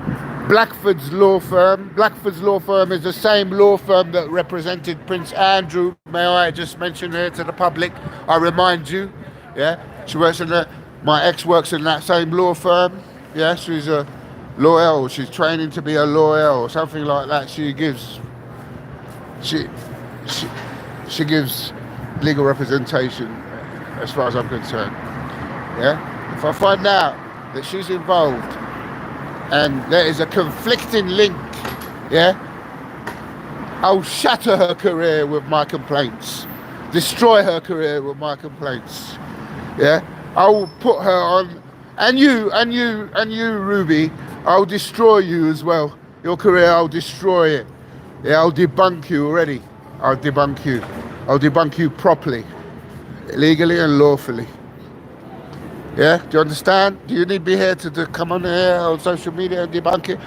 Blackford's law firm. Blackford's law firm is the same law firm that represented Prince Andrew. May I just mention here to the public, I remind you, yeah, she works in my ex works in that same law firm. Yeah, she's a lawyer, or she's training to be a lawyer or something like that. She gives legal representation as far as I'm concerned. Yeah, if I find out that she's involved and there is a conflicting link, yeah, I'll shatter her career with my complaints, destroy her career with my complaints. Yeah, I will put her on, and you, Ruby, I'll destroy you as well. Your career, I'll destroy it. Yeah, I'll debunk you already. I'll debunk you properly, legally and lawfully. Yeah, do you understand? Do you need me here to come on here on social media and debunk it?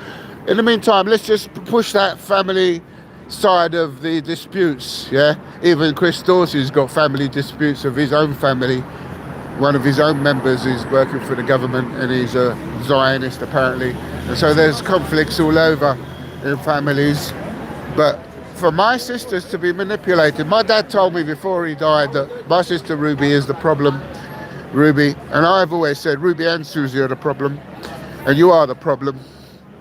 In the meantime, let's just push that family side of the disputes, yeah? Even Chris Dorsey's got family disputes of his own family. One of his own members is working for the government and he's a Zionist apparently. And so there's conflicts all over in families. But for my sisters to be manipulated, my dad told me before he died that my sister Ruby is the problem. Ruby, and I've always said Ruby and Susie are the problem, and you are the problem,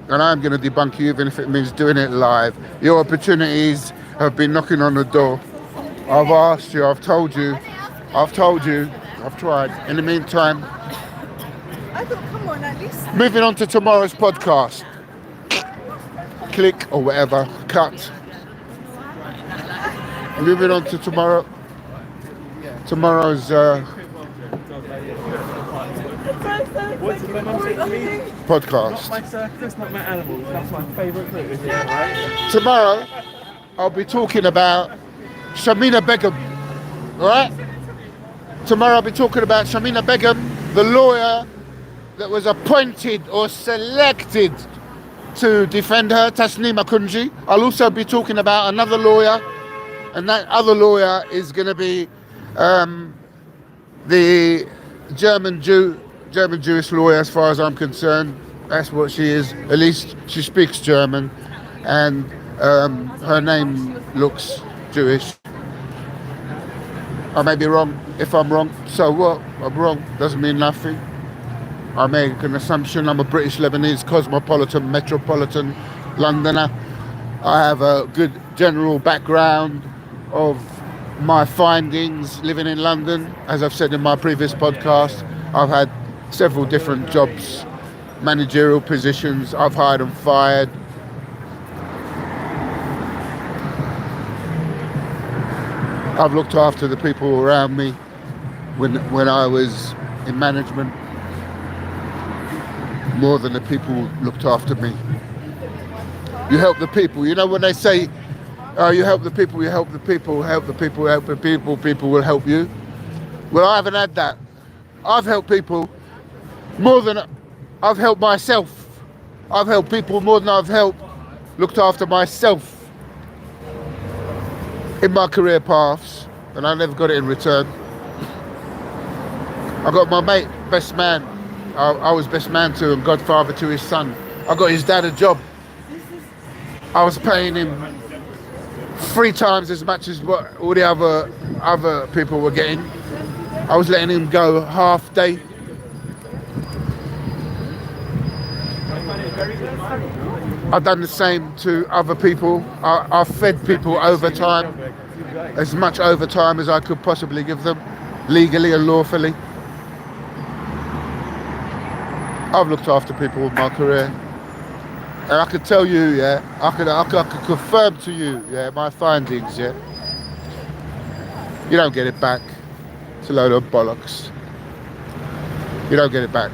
and I'm going to debunk you even if it means doing it live. Your opportunities have been knocking on the door. I've asked you, I've told you, I've tried. In the meantime,
I thought, come on, at least.
Moving on to tomorrow's podcast. Click or whatever, cut. Moving on to tomorrow's
What's the mum say to me?
podcast.
Not my circus, not my animals. That's my favourite clue, isn't it? Right?
Tomorrow, I'll be talking about Shamina Begum. Alright? Tomorrow I'll be talking about Shamina Begum, the lawyer that was appointed or selected to defend her, Tasneem Akunji. I'll also be talking about another lawyer, and that other lawyer is going to be the German Jewish lawyer, as far as I'm concerned. That's what she is. At least she speaks German, and her name looks Jewish. I may be wrong. If I'm wrong, so what? I'm wrong. Doesn't mean nothing. I make an assumption. I'm a British Lebanese cosmopolitan, metropolitan Londoner. I have a good general background of my findings living in London. As I've said in my previous podcast, I've had several different jobs, managerial positions. I've hired and fired. I've looked after the people around me when I was in management more than the people looked after me. You help the people. You know when they say, you help the people, you help the people, help the people, help the people, people will help you. Well, I haven't had that. I've helped people more than I've helped myself. I've helped people more than I've looked after myself in my career paths, and I never got it in return. I got my mate, best man. I was best man to him, godfather to his son. I got his dad a job. I was paying him 3 times as much as what all the other people were getting. I was letting him go half day. I've done the same to other people. I've fed people overtime, as much overtime as I could possibly give them, legally and lawfully. I've looked after people in my career, and I can tell you, yeah, I can confirm to you, yeah, my findings, yeah. You don't get it back. It's a load of bollocks. You don't get it back.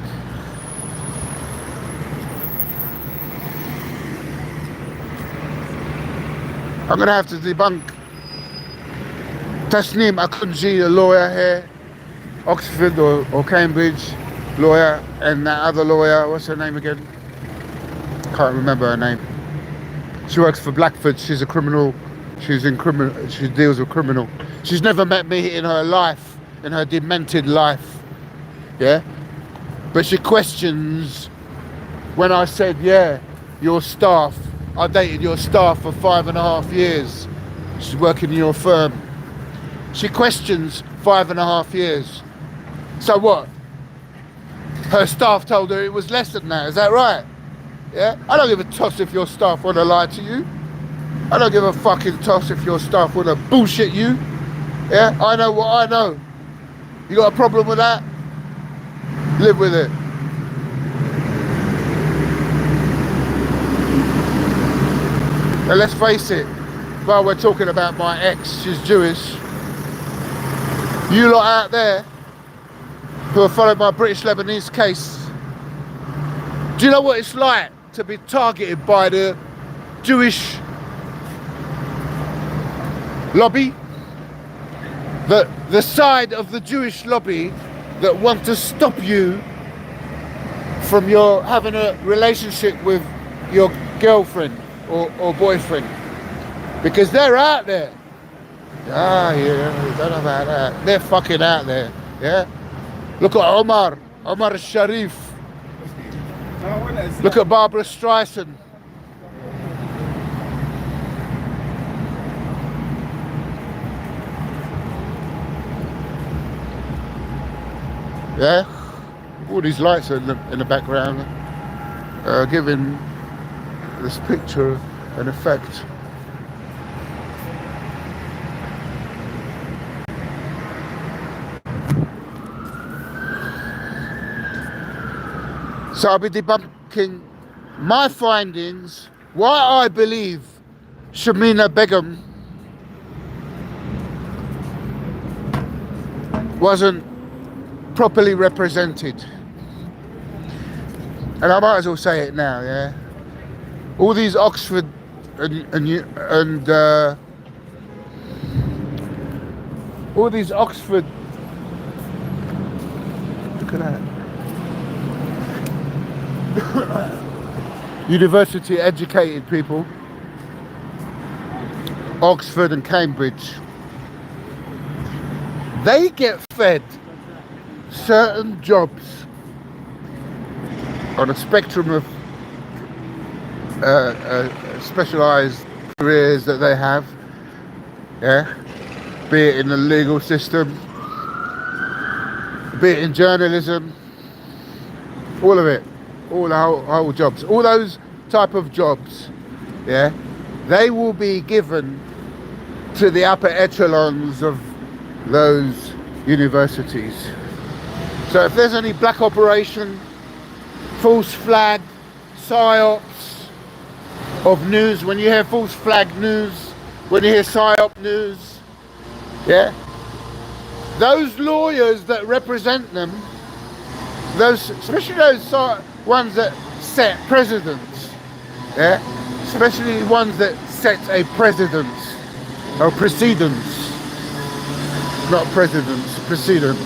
I'm going to have to debunk Tasneem Akunji, a lawyer here, Oxford or Cambridge lawyer, and that other lawyer, what's her name again? Can't remember her name. She works for Blackford. She's a criminal. She deals with criminal. She's never met me in her life, in her demented life. Yeah? But she questions when I said, yeah, your staff, I dated your staff for 5.5 years. She's working in your firm. She questions 5.5 years. So what? Her staff told her it was less than that. Is that right? Yeah? I don't give a toss if your staff want to lie to you. I don't give a fucking toss if your staff want to bullshit you. Yeah? I know what I know. You got a problem with that? Live with it. Now let's face it, while we're talking about my ex, she's Jewish. You lot out there who have followed my British Lebanese case, do you know what it's like to be targeted by the Jewish lobby? The side of the Jewish lobby that want to stop you from having a relationship with your girlfriend or boyfriend, because they're out there. Yeah, you don't know about that. They're fucking out there, yeah? Look at Omar Sharif. Look at Barbara Streisand. Yeah? All these lights are in the background, giving this picture an effect. So I'll be debunking my findings, why I believe Shamina Begum wasn't properly represented. And I might as well say it now, yeah? All these Oxford and all these Oxford, look at that. university educated people, Oxford and Cambridge, they get fed certain jobs on a spectrum of specialised careers that they have, yeah, be it in the legal system, be it in journalism, all of it, all the whole jobs, all those type of jobs, yeah, they will be given to the upper echelons of those universities. So if there's any black operation, false flag, psyops of news, when you hear false flag news, when you hear psyop news, yeah, those lawyers that represent them, those, especially those ones that set precedents, yeah, especially ones that set a precedence or precedence, not precedents, precedence.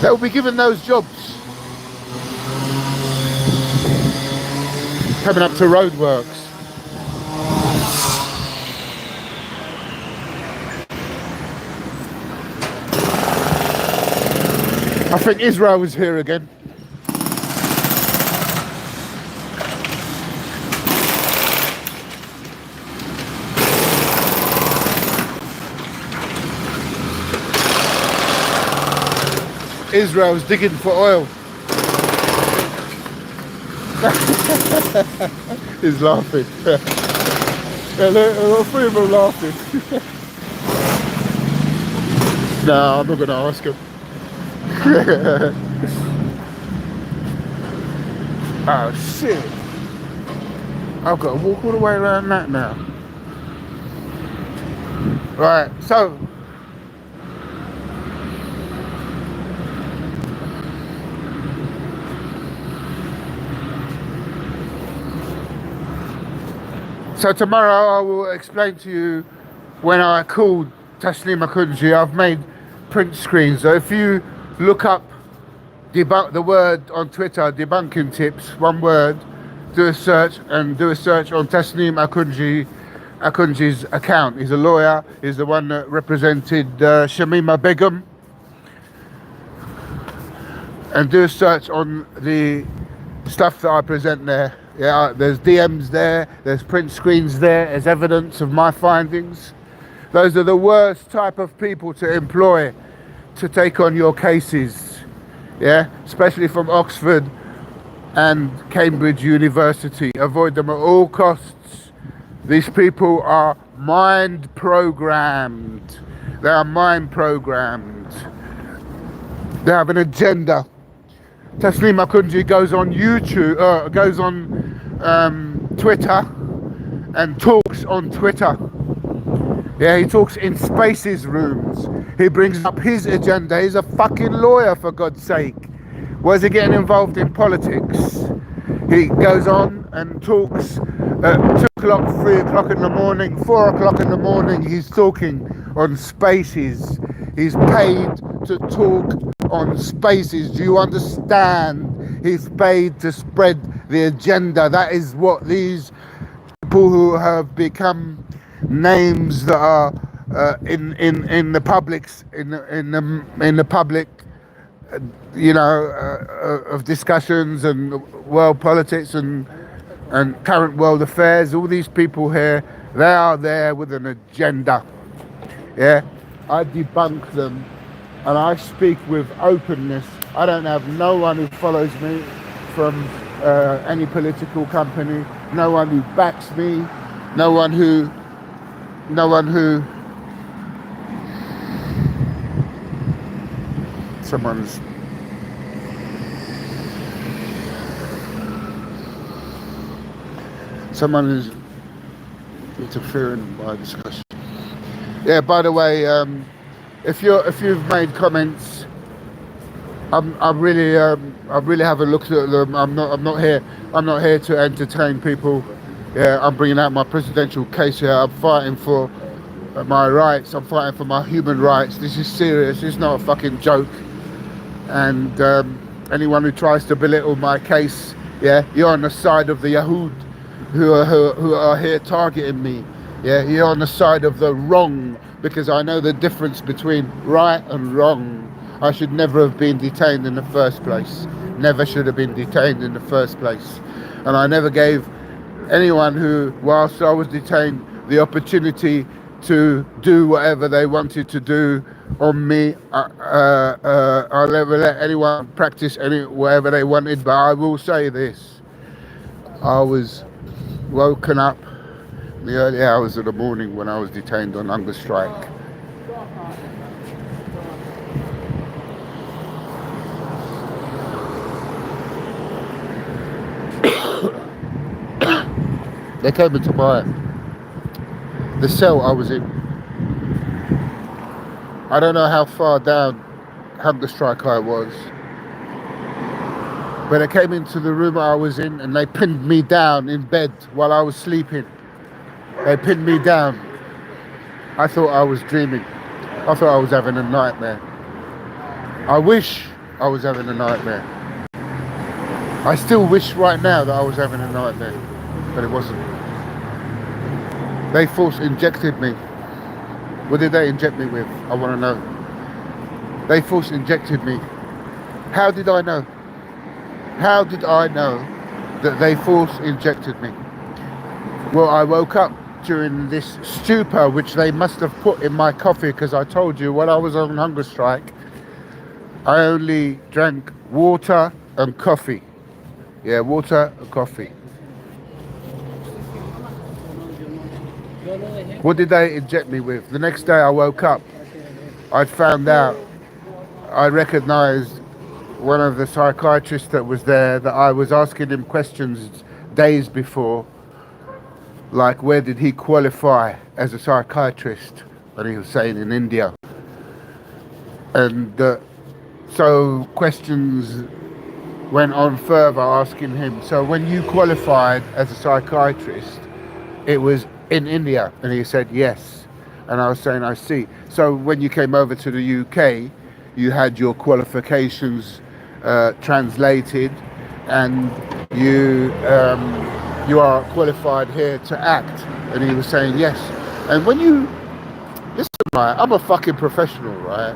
They will be given those jobs. Coming up to roadworks. I think Israel is here again. Israel's digging for oil. He's laughing. All three of them are laughing. No, I'm not going to ask him. Oh shit. I've got to walk all the way around that now. Right, so tomorrow I will explain to you when I called Tasneem Akunji. I've made print screens. So if you look up the word on Twitter, debunking tips, one word, do a search on Tasneem Akunji's account. He's a lawyer. He's the one that represented Shamima Begum. And do a search on the stuff that I present there. Yeah, there's DMs there, there's print screens there, there's evidence of my findings. Those are the worst type of people to employ to take on your cases, yeah, especially from Oxford and Cambridge University. Avoid them at all costs. These people are mind programmed. They are mind programmed. They have an agenda. Tasneem Akunji goes on YouTube, goes on Twitter and talks on Twitter. Yeah, he talks in Spaces rooms. He brings up his agenda. He's a fucking lawyer, for God's sake. Why is he getting involved in politics? He goes on and talks at 2 o'clock, 3 o'clock in the morning, 4 o'clock in the morning. He's talking on Spaces. He's paid to talk on Spaces. Do you understand? He's paid to spread the agenda. That is what these people who have become names that are in the public's in the public, you know, of discussions and world politics and current world affairs. All these people here, they are there with an agenda. Yeah, I debunk them. And I speak with openness. I don't have no one who follows me from any political company, no one who backs me, no one who someone's someone is interfering in my discussion. Yeah, by the way, if you've made comments, I really have a look at them. I'm not here to entertain people. Yeah, I'm bringing out my presidential case here. I'm fighting for my rights. I'm fighting for my human rights. This is serious. It's not a fucking joke. And anyone who tries to belittle my case, yeah, you're on the side of the Yahud who are here targeting me. Yeah, you're on the side of the wrong, because I know the difference between right and wrong. I should never have been detained in the first place. Never should have been detained in the first place. And I never gave anyone who, whilst I was detained, the opportunity to do whatever they wanted to do on me. I'll never let anyone practice whatever they wanted, but I will say this. I was woken up in the early hours of the morning when I was detained on hunger strike. They came into the cell I was in. I don't know how far down hunger strike I was, but they came into the room I was in and they pinned me down in bed while I was sleeping. They pinned me down. I thought I was dreaming. I thought I was having a nightmare. I wish I was having a nightmare. I still wish right now that I was having a nightmare, but it wasn't. They force injected me. What did they inject me with? I want to know. They force injected me. How did I know? How did I know that they force injected me? Well, I woke up during this stupor which they must have put in my coffee, because I told you when I was on hunger strike, I only drank water and coffee. Yeah, water and coffee. What did they inject me with? The next day I woke up, I'd found out, I recognized one of the psychiatrists that was there, that I was asking him questions days before, like where did he qualify as a psychiatrist, and he was saying in India. And so questions went on further, asking him, so when you qualified as a psychiatrist, it was in India? And he said yes. And I was saying, I see. So when you came over to the UK, you had your qualifications translated, and you are qualified here to act. And he was saying yes. And when you listen, right, I'm a fucking professional, right?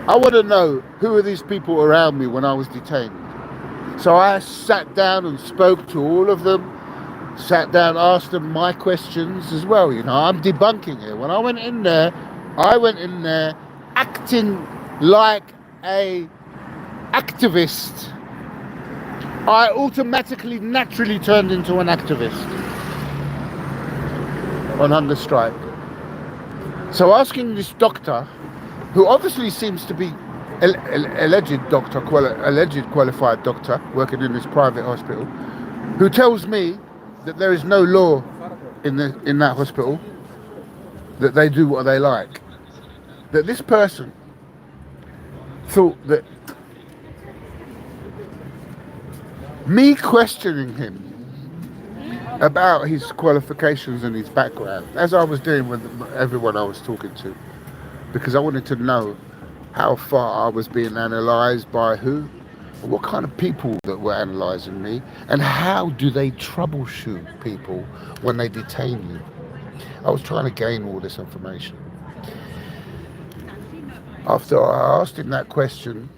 I want to know who are these people around me when I was detained. So I sat down and spoke to all of them, sat down, asked them my questions as well. You know, I'm debunking it. When I went in there acting like a activist. I automatically, naturally turned into an activist on hunger strike. So asking this doctor, who obviously seems to be alleged qualified doctor working in this private hospital, who tells me that there is no law in that hospital, that they do what they like, that this person thought that me questioning him about his qualifications and his background, as I was doing with everyone I was talking to, because I wanted to know how far I was being analysed by who, what kind of people that were analysing me, and how do they troubleshoot people when they detain you. I was trying to gain all this information. After I asked him that question,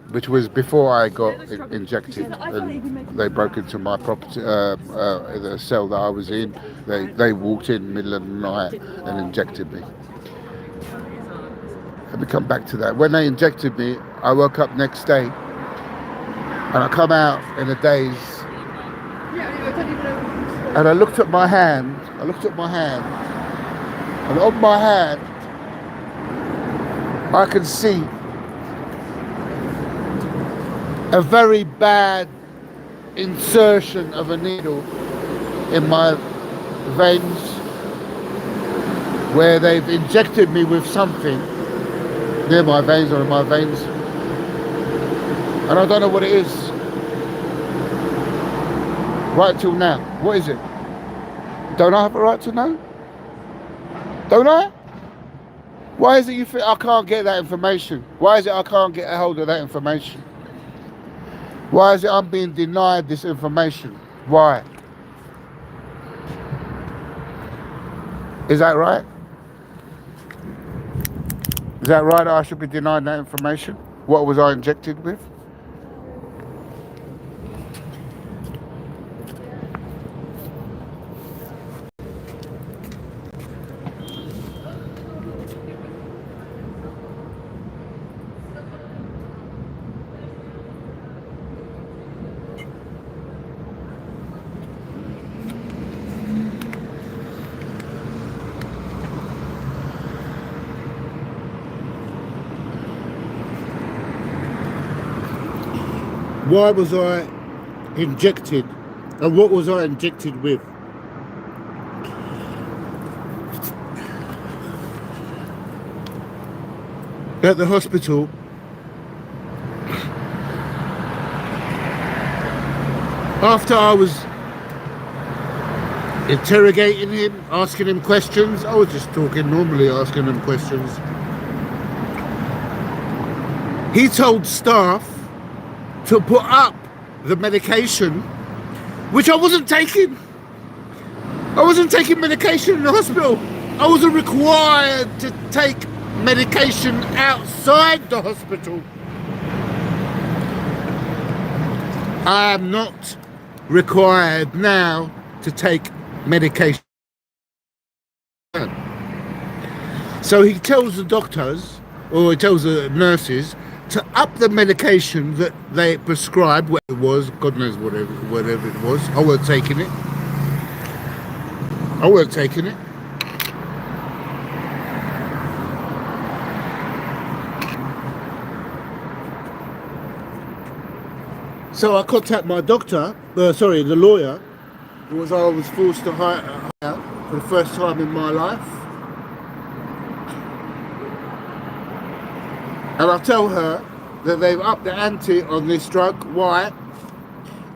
which was before I got injected, and they broke into my property, the cell that I was in. They walked in the middle of the night and injected me. Let me come back to that. When they injected me, I woke up next day, and I come out in a daze, and I looked at my hand, and on my hand, I can see a very bad insertion of a needle in my veins, where they've injected me with something near my veins or in my veins, and I don't know what it is right till now. What is it? Don't I have a right to know? Don't I? Why is it you think I can't get that information? Why is it I can't get a hold of that information? Why is it I'm being denied this information? Why? Is that right? Is that right that I should be denied that information? What was I injected with? Why was I injected, and what was I injected with? At the hospital, after I was interrogating him, asking him questions, I was just talking normally, asking him questions. He told staff to put up the medication, which I wasn't taking. I wasn't taking medication in the hospital. I wasn't required to take medication outside the hospital. I am not required now to take medication. So he tells the doctors, or he tells the nurses, to up the medication that they prescribed, what it was, God knows whatever it was. I weren't taking it. I weren't taking it. So I contact my doctor, the lawyer, who I was forced to hire for the first time in my life. And I tell her that they've upped the ante on this drug. Why?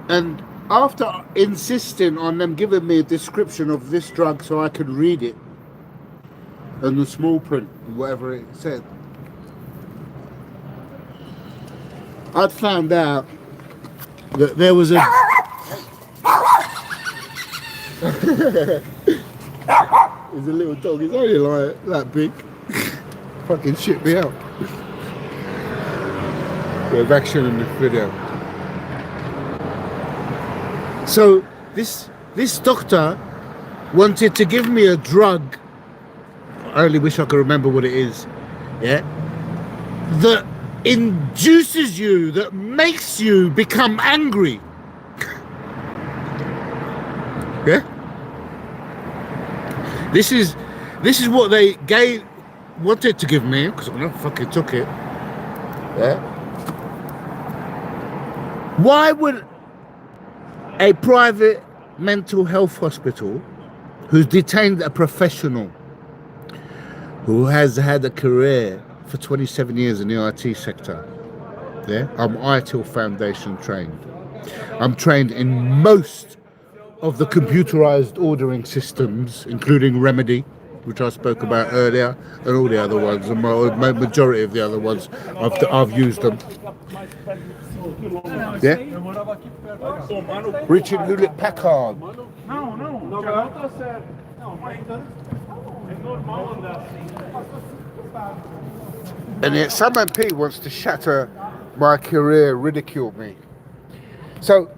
And after insisting on them giving me a description of this drug so I could read it, and the small print, whatever it said, I'd found out that there was a... He's a little dog, he's only like that big. Fucking shit me out. Bit of action in this video. So this doctor wanted to give me a drug. I only wish I could remember what it is. Yeah, that induces you, that makes you become angry. Yeah. This is what they wanted to give me, because I never fucking took it. Yeah. Why would a private mental health hospital, who's detained a professional who has had a career for 27 years in the IT sector, yeah, I'm ITIL Foundation trained. I'm trained in most of the computerized ordering systems, including Remedy, which I spoke about earlier, and all the other ones, and my majority of the other ones, I've used them. Yeah? Richard Hewlett Packard. And yet some MP wants to shatter my career, ridicule me. So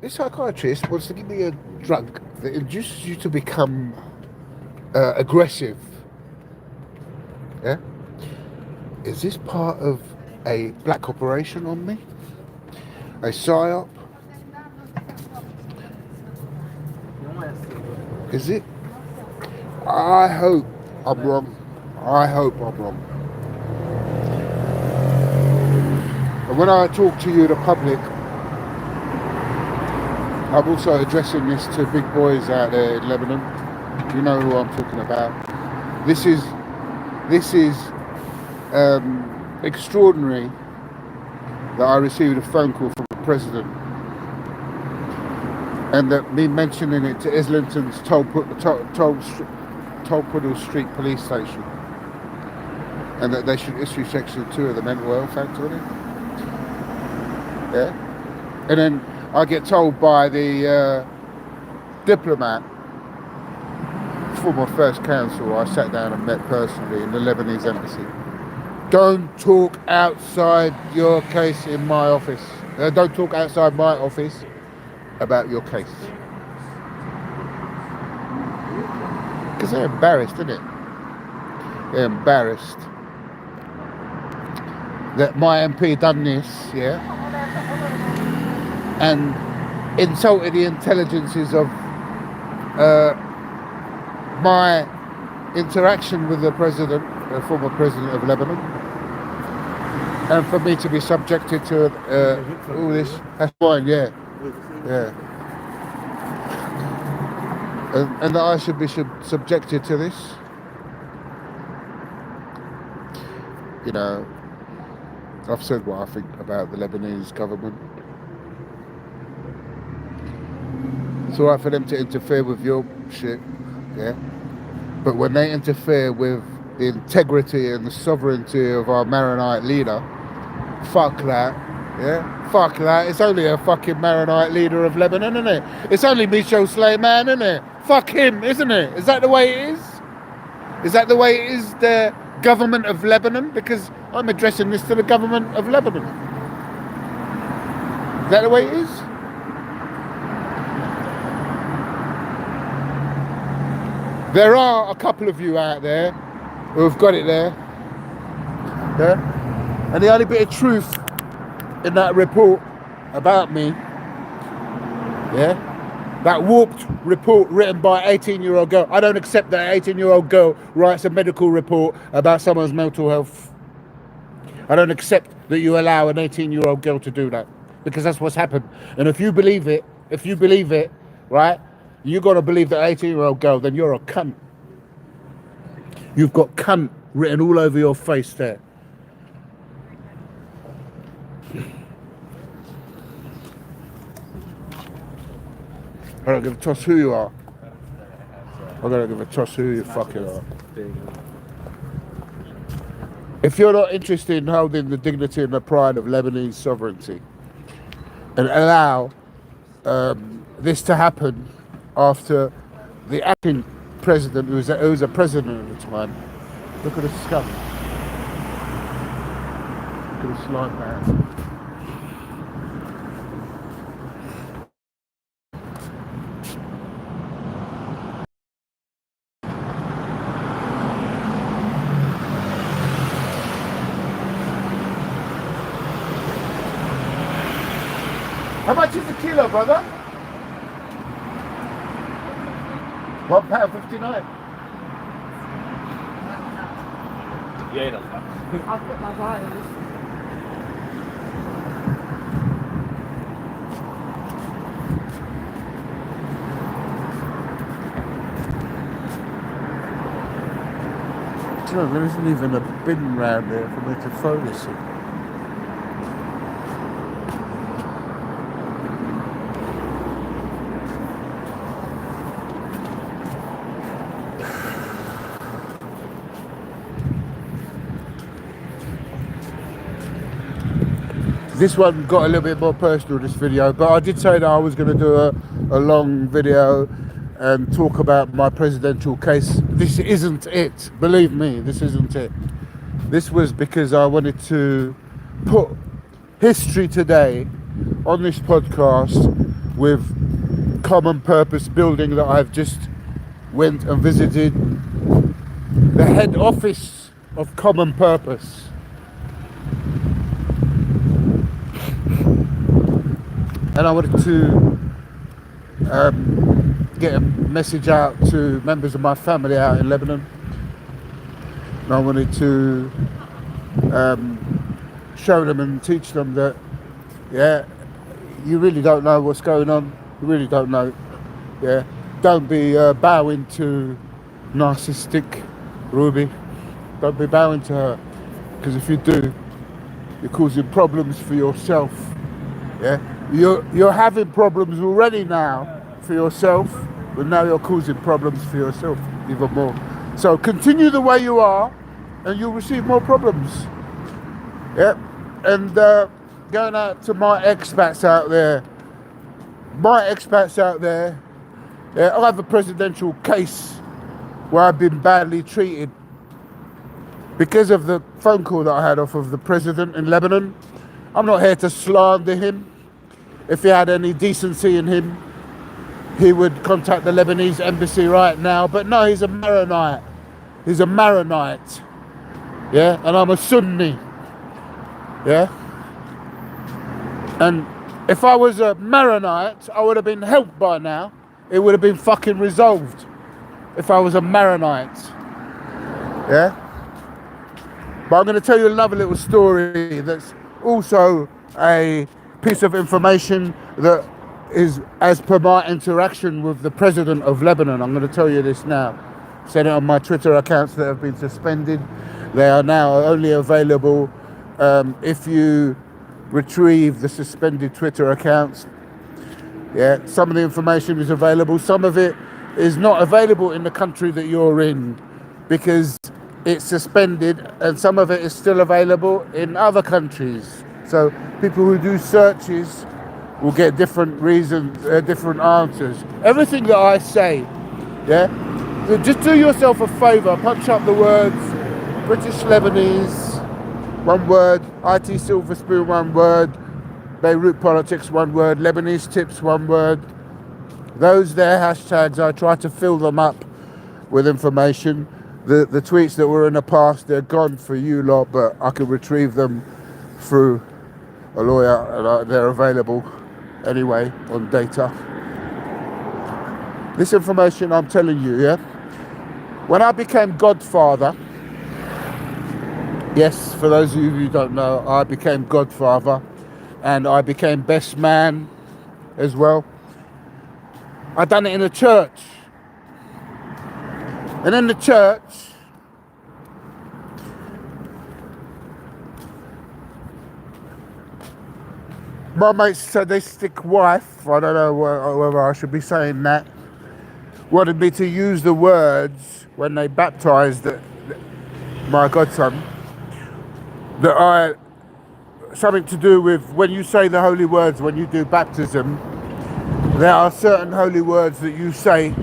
this psychiatrist wants to give me a drug that induces you to become aggressive. Yeah? Is this part of a black operation on me? A psyop? Is it? I hope I'm wrong. I hope I'm wrong. And when I talk to you, the public, I'm also addressing this to big boys out there in Lebanon. You know who I'm talking about. This is extraordinary that I received a phone call from the president, and that me mentioning it to Islington's Tolpuddle Street police station, and that they should issue section 2 of the Mental Health Act on it. Yeah? And then I get told by the diplomat for my first council, I sat down and met personally in the Lebanese embassy. Don't talk outside your case in my office. Don't talk outside my office about your case. Because they're embarrassed, isn't it? They're embarrassed that my MP done this, yeah, and insulted the intelligences of my interaction with the president, the former president of Lebanon, and for me to be subjected to all this. That's fine, yeah. And that I should be subjected to this. You know, I've said what I think about the Lebanese government. It's all right for them to interfere with your shit, yeah? But when they interfere with the integrity and the sovereignty of our Maronite leader, fuck that, yeah? Fuck that. It's only a fucking Maronite leader of Lebanon, isn't it? It's only Michel Sleiman, isn't it? Fuck him, isn't it? Is that the way it is? Is that the way it is, the government of Lebanon? Because I'm addressing this to the government of Lebanon. Is that the way it is? There are a couple of you out there who have got it there. Yeah? And the only bit of truth in that report about me, yeah, that warped report written by an 18-year-old girl. I don't accept that an 18-year-old girl writes a medical report about someone's mental health. I don't accept that you allow an 18-year-old girl to do that, because that's what's happened. And if you believe it, right, you got to believe that 18-year-old girl, then you're a cunt. You've got cunt written all over your face there. I don't give a toss who you are. I don't give a toss who you fucking are. If you're not interested in holding the dignity and the pride of Lebanese sovereignty and allow this to happen after the acting president, who was a president at the time, look at the scum. Look at the slime man. How much is the kilo, brother? £1.59.
Yeah,
I'll put my vials.
Do you know, there isn't even a bin round there for me to throw this in. This one got a little bit more personal, this video, but I did say that I was going to do a long video and talk about my presidential case. This isn't it, believe me, this isn't it. This was because I wanted to put history today on this podcast with Common Purpose building that I've just went and visited, the head office of Common Purpose. And I wanted to get a message out to members of my family out in Lebanon. And I wanted to show them and teach them that, yeah, you really don't know what's going on. You really don't know. Yeah, don't be bowing to narcissistic Ruby. Don't be bowing to her, because if you do, you're causing problems for yourself. Yeah. You're having problems already now for yourself, but now you're causing problems for yourself even more. So continue the way you are, and you'll receive more problems. Yeah, and going out to my expats out there. My expats out there. Yeah, I have a presidential case where I've been badly treated because of the phone call that I had off of the president in Lebanon. I'm not here to slander him. If he had any decency in him, he would contact the Lebanese embassy right now. But no, he's a Maronite. He's a Maronite. Yeah, and I'm a Sunni. Yeah. And if I was a Maronite, I would have been helped by now. It would have been fucking resolved if I was a Maronite. Yeah. But I'm going to tell you another little story that's also a piece of information that is as per my interaction with the president of Lebanon. I'm going to tell you this now. Said it on my Twitter accounts that have been suspended. They are now only available if you retrieve the suspended Twitter accounts. Yeah, some of the information is available. Some of it is not available in the country that you're in because it's suspended, and some of it is still available in other countries. So people who do searches will get different reasons, different answers. Everything that I say, yeah, so just do yourself a favour, punch up the words British Lebanese, one word, IT Silver Spoon, one word, Beirut politics, one word, Lebanese tips, one word. Those there hashtags, I try to fill them up with information. The tweets that were in the past, they're gone for you lot, but I can retrieve them through a lawyer, and they're available anyway on data. This information I'm telling you, yeah? When I became godfather, yes, for those of you who don't know, I became godfather and I became best man as well. I done it in a church. And in the church, my mates said they stick wife, I don't know whether I should be saying that, wanted me to use the words when they baptised my godson, that something to do with when you say the holy words, when you do baptism, there are certain holy words that you say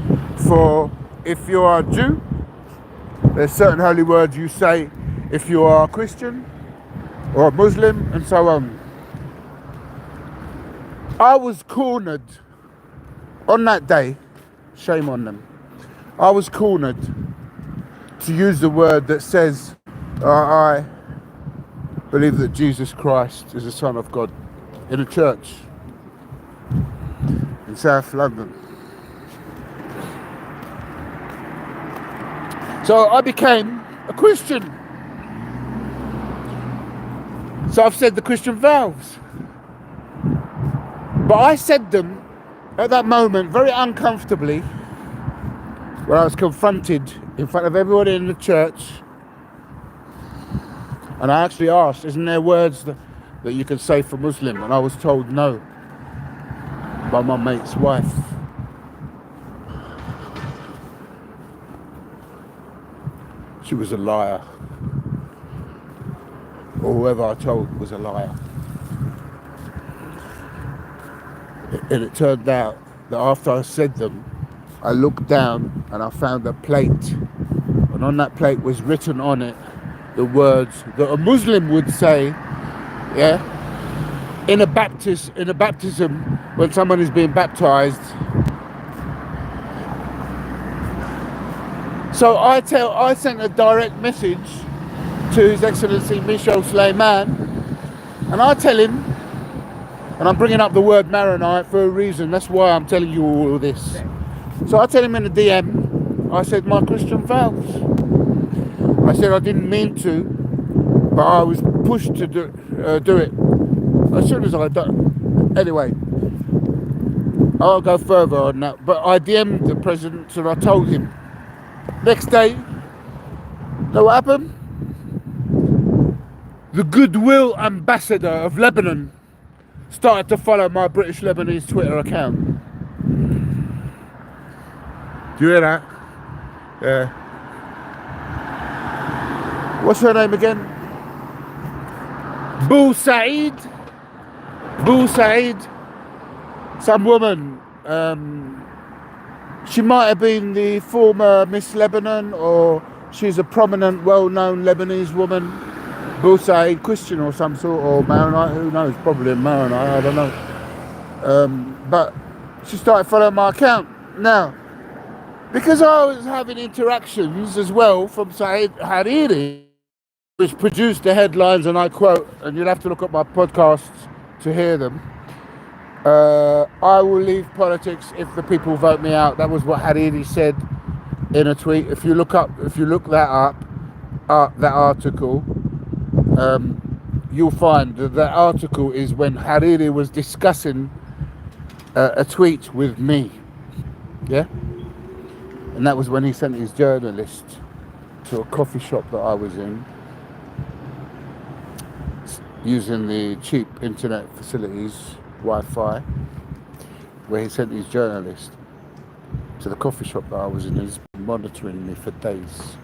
for if you are a Jew. There's certain holy words you say if you are a Christian or a Muslim, and so on. I was cornered on that day, shame on them. I was cornered to use the word that says, I believe that Jesus Christ is the Son of God, in a church in South London. So I became a Christian. So I've said the Christian vows. But I said them at that moment very uncomfortably when I was confronted in front of everybody in the church. And I actually asked, isn't there words that you can say for Muslim? And I was told no by my mate's wife. She was a liar. Or whoever I told was a liar. And it turned out that after I said them, I looked down and I found a plate. And on that plate was written on it the words that a Muslim would say, yeah, in a baptism when someone is being baptized. So I sent a direct message to His Excellency Michel Suleiman, and I tell him, and I'm bringing up the word Maronite for a reason, that's why I'm telling you all of this. So I tell him in the DM, I said my Christian vows. I said I didn't mean to, but I was pushed to do it as soon as I done. Anyway, I'll go further on that, but I DM'd the president and I told him. Next day, know what happened? The goodwill ambassador of Lebanon started to follow my British Lebanese Twitter account. Do you hear that? Yeah. What's her name again? Boo Saeed Boo Said, some woman, she might have been the former Miss Lebanon, or she's a prominent, well-known Lebanese woman. Boo Said, Christian or some sort, or Maronite, who knows, probably a Maronite, I don't know. But she started following my account. Now, because I was having interactions as well from Said Hariri, which produced the headlines, and I quote, and you'll have to look at my podcasts to hear them. I will leave politics if the people vote me out. That was what Hariri said in a tweet. If you look that up, that article, you'll find that article is when Hariri was discussing a tweet with me. Yeah? And that was when he sent his journalist to a coffee shop that I was in, using the cheap internet facilities, Wi-Fi, where he sent his journalist to the coffee shop that I was in. He's been monitoring me for days.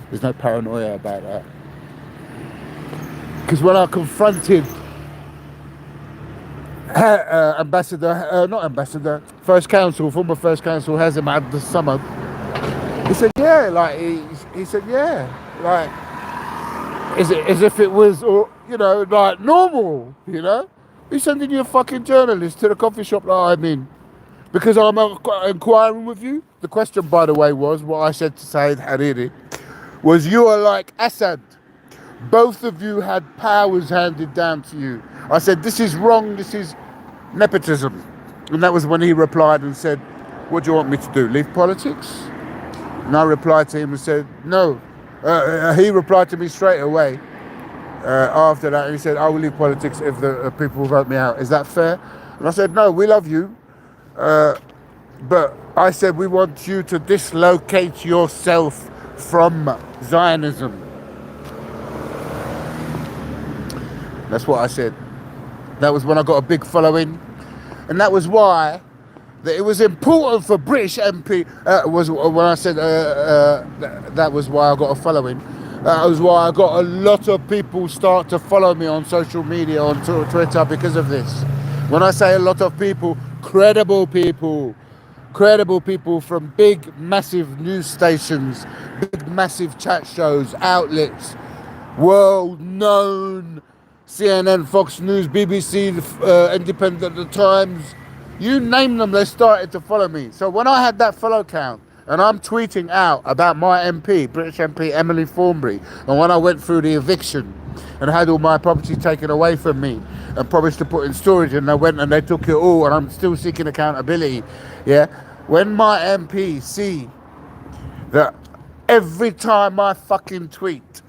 There's no paranoia about that. Because when I confronted First Counsel, former First Counsel Hazem Abdul Samad, he said, yeah, like, he said, yeah, like, as if it was, or, you know, like normal, you know? He's sending you a fucking journalist to the coffee shop that I'm in because I'm inquiring with you. The question, by the way, was, what I said to Said Hariri, was you are like Assad. Both of you had powers handed down to you. I said, this is wrong, this is nepotism. And that was when he replied and said, what do you want me to do, leave politics? And I replied to him and said, no. He replied to me straight away after that, and he said, I will leave politics if the people vote me out. Is that fair? And I said, no, we love you. But I said, we want you to dislocate yourself from Zionism. That's what I said. That was when I got a big following. And that was why that it was important for British MP, was when I said that was why I got a following. That was why I got a lot of people start to follow me on social media, on Twitter, because of this. When I say a lot of people, credible people from big, massive news stations, big, massive chat shows, outlets, world-known, CNN, Fox News, BBC, Independent, The Times, you name them, they started to follow me. So when I had that follow count, and I'm tweeting out about my MP, British MP Emily Thornberry, and when I went through the eviction and had all my property taken away from me and promised to put in storage, and I went and they took it all, and I'm still seeking accountability, yeah? When my MP see that every time I fucking tweet,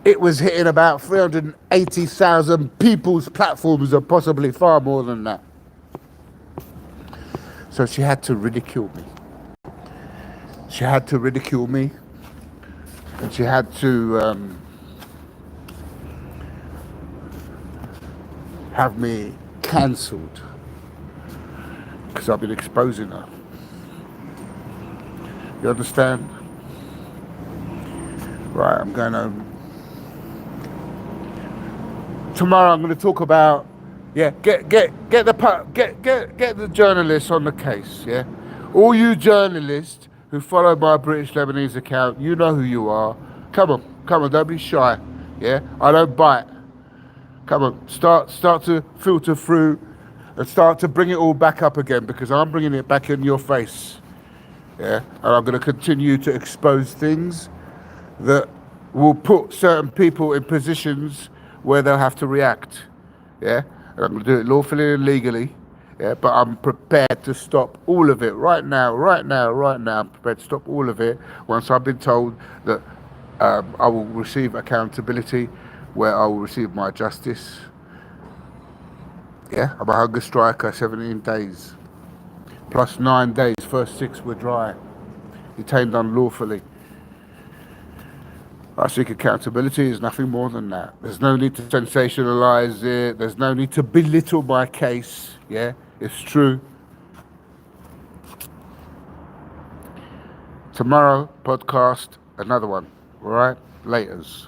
it was hitting about 380,000 people's platforms, or possibly far more than that. So she had to ridicule me. She had to ridicule me, and she had to have me cancelled because I've been exposing her. You understand? Right, I'm going home. Tomorrow I'm going to talk about, yeah, get the journalists on the case, yeah. All you journalists who follow my British Lebanese account, you know who you are. Come on, don't be shy, yeah. I don't bite. Come on, start to filter through and start to bring it all back up again, because I'm bringing it back in your face, yeah. And I'm going to continue to expose things that will put certain people in positions where they'll have to react, yeah? And I'm going to do it lawfully and legally, yeah? But I'm prepared to stop all of it right now. I'm prepared to stop all of it once I've been told that I will receive accountability, where I will receive my justice. Yeah, I'm a hunger striker, 17 days. Plus 9 days, first 6 were dry. Detained unlawfully. I seek accountability. Is nothing more than that. There's no need to sensationalize it. There's no need to belittle my case. Yeah, it's true. Tomorrow, podcast, another one. All right? Laters.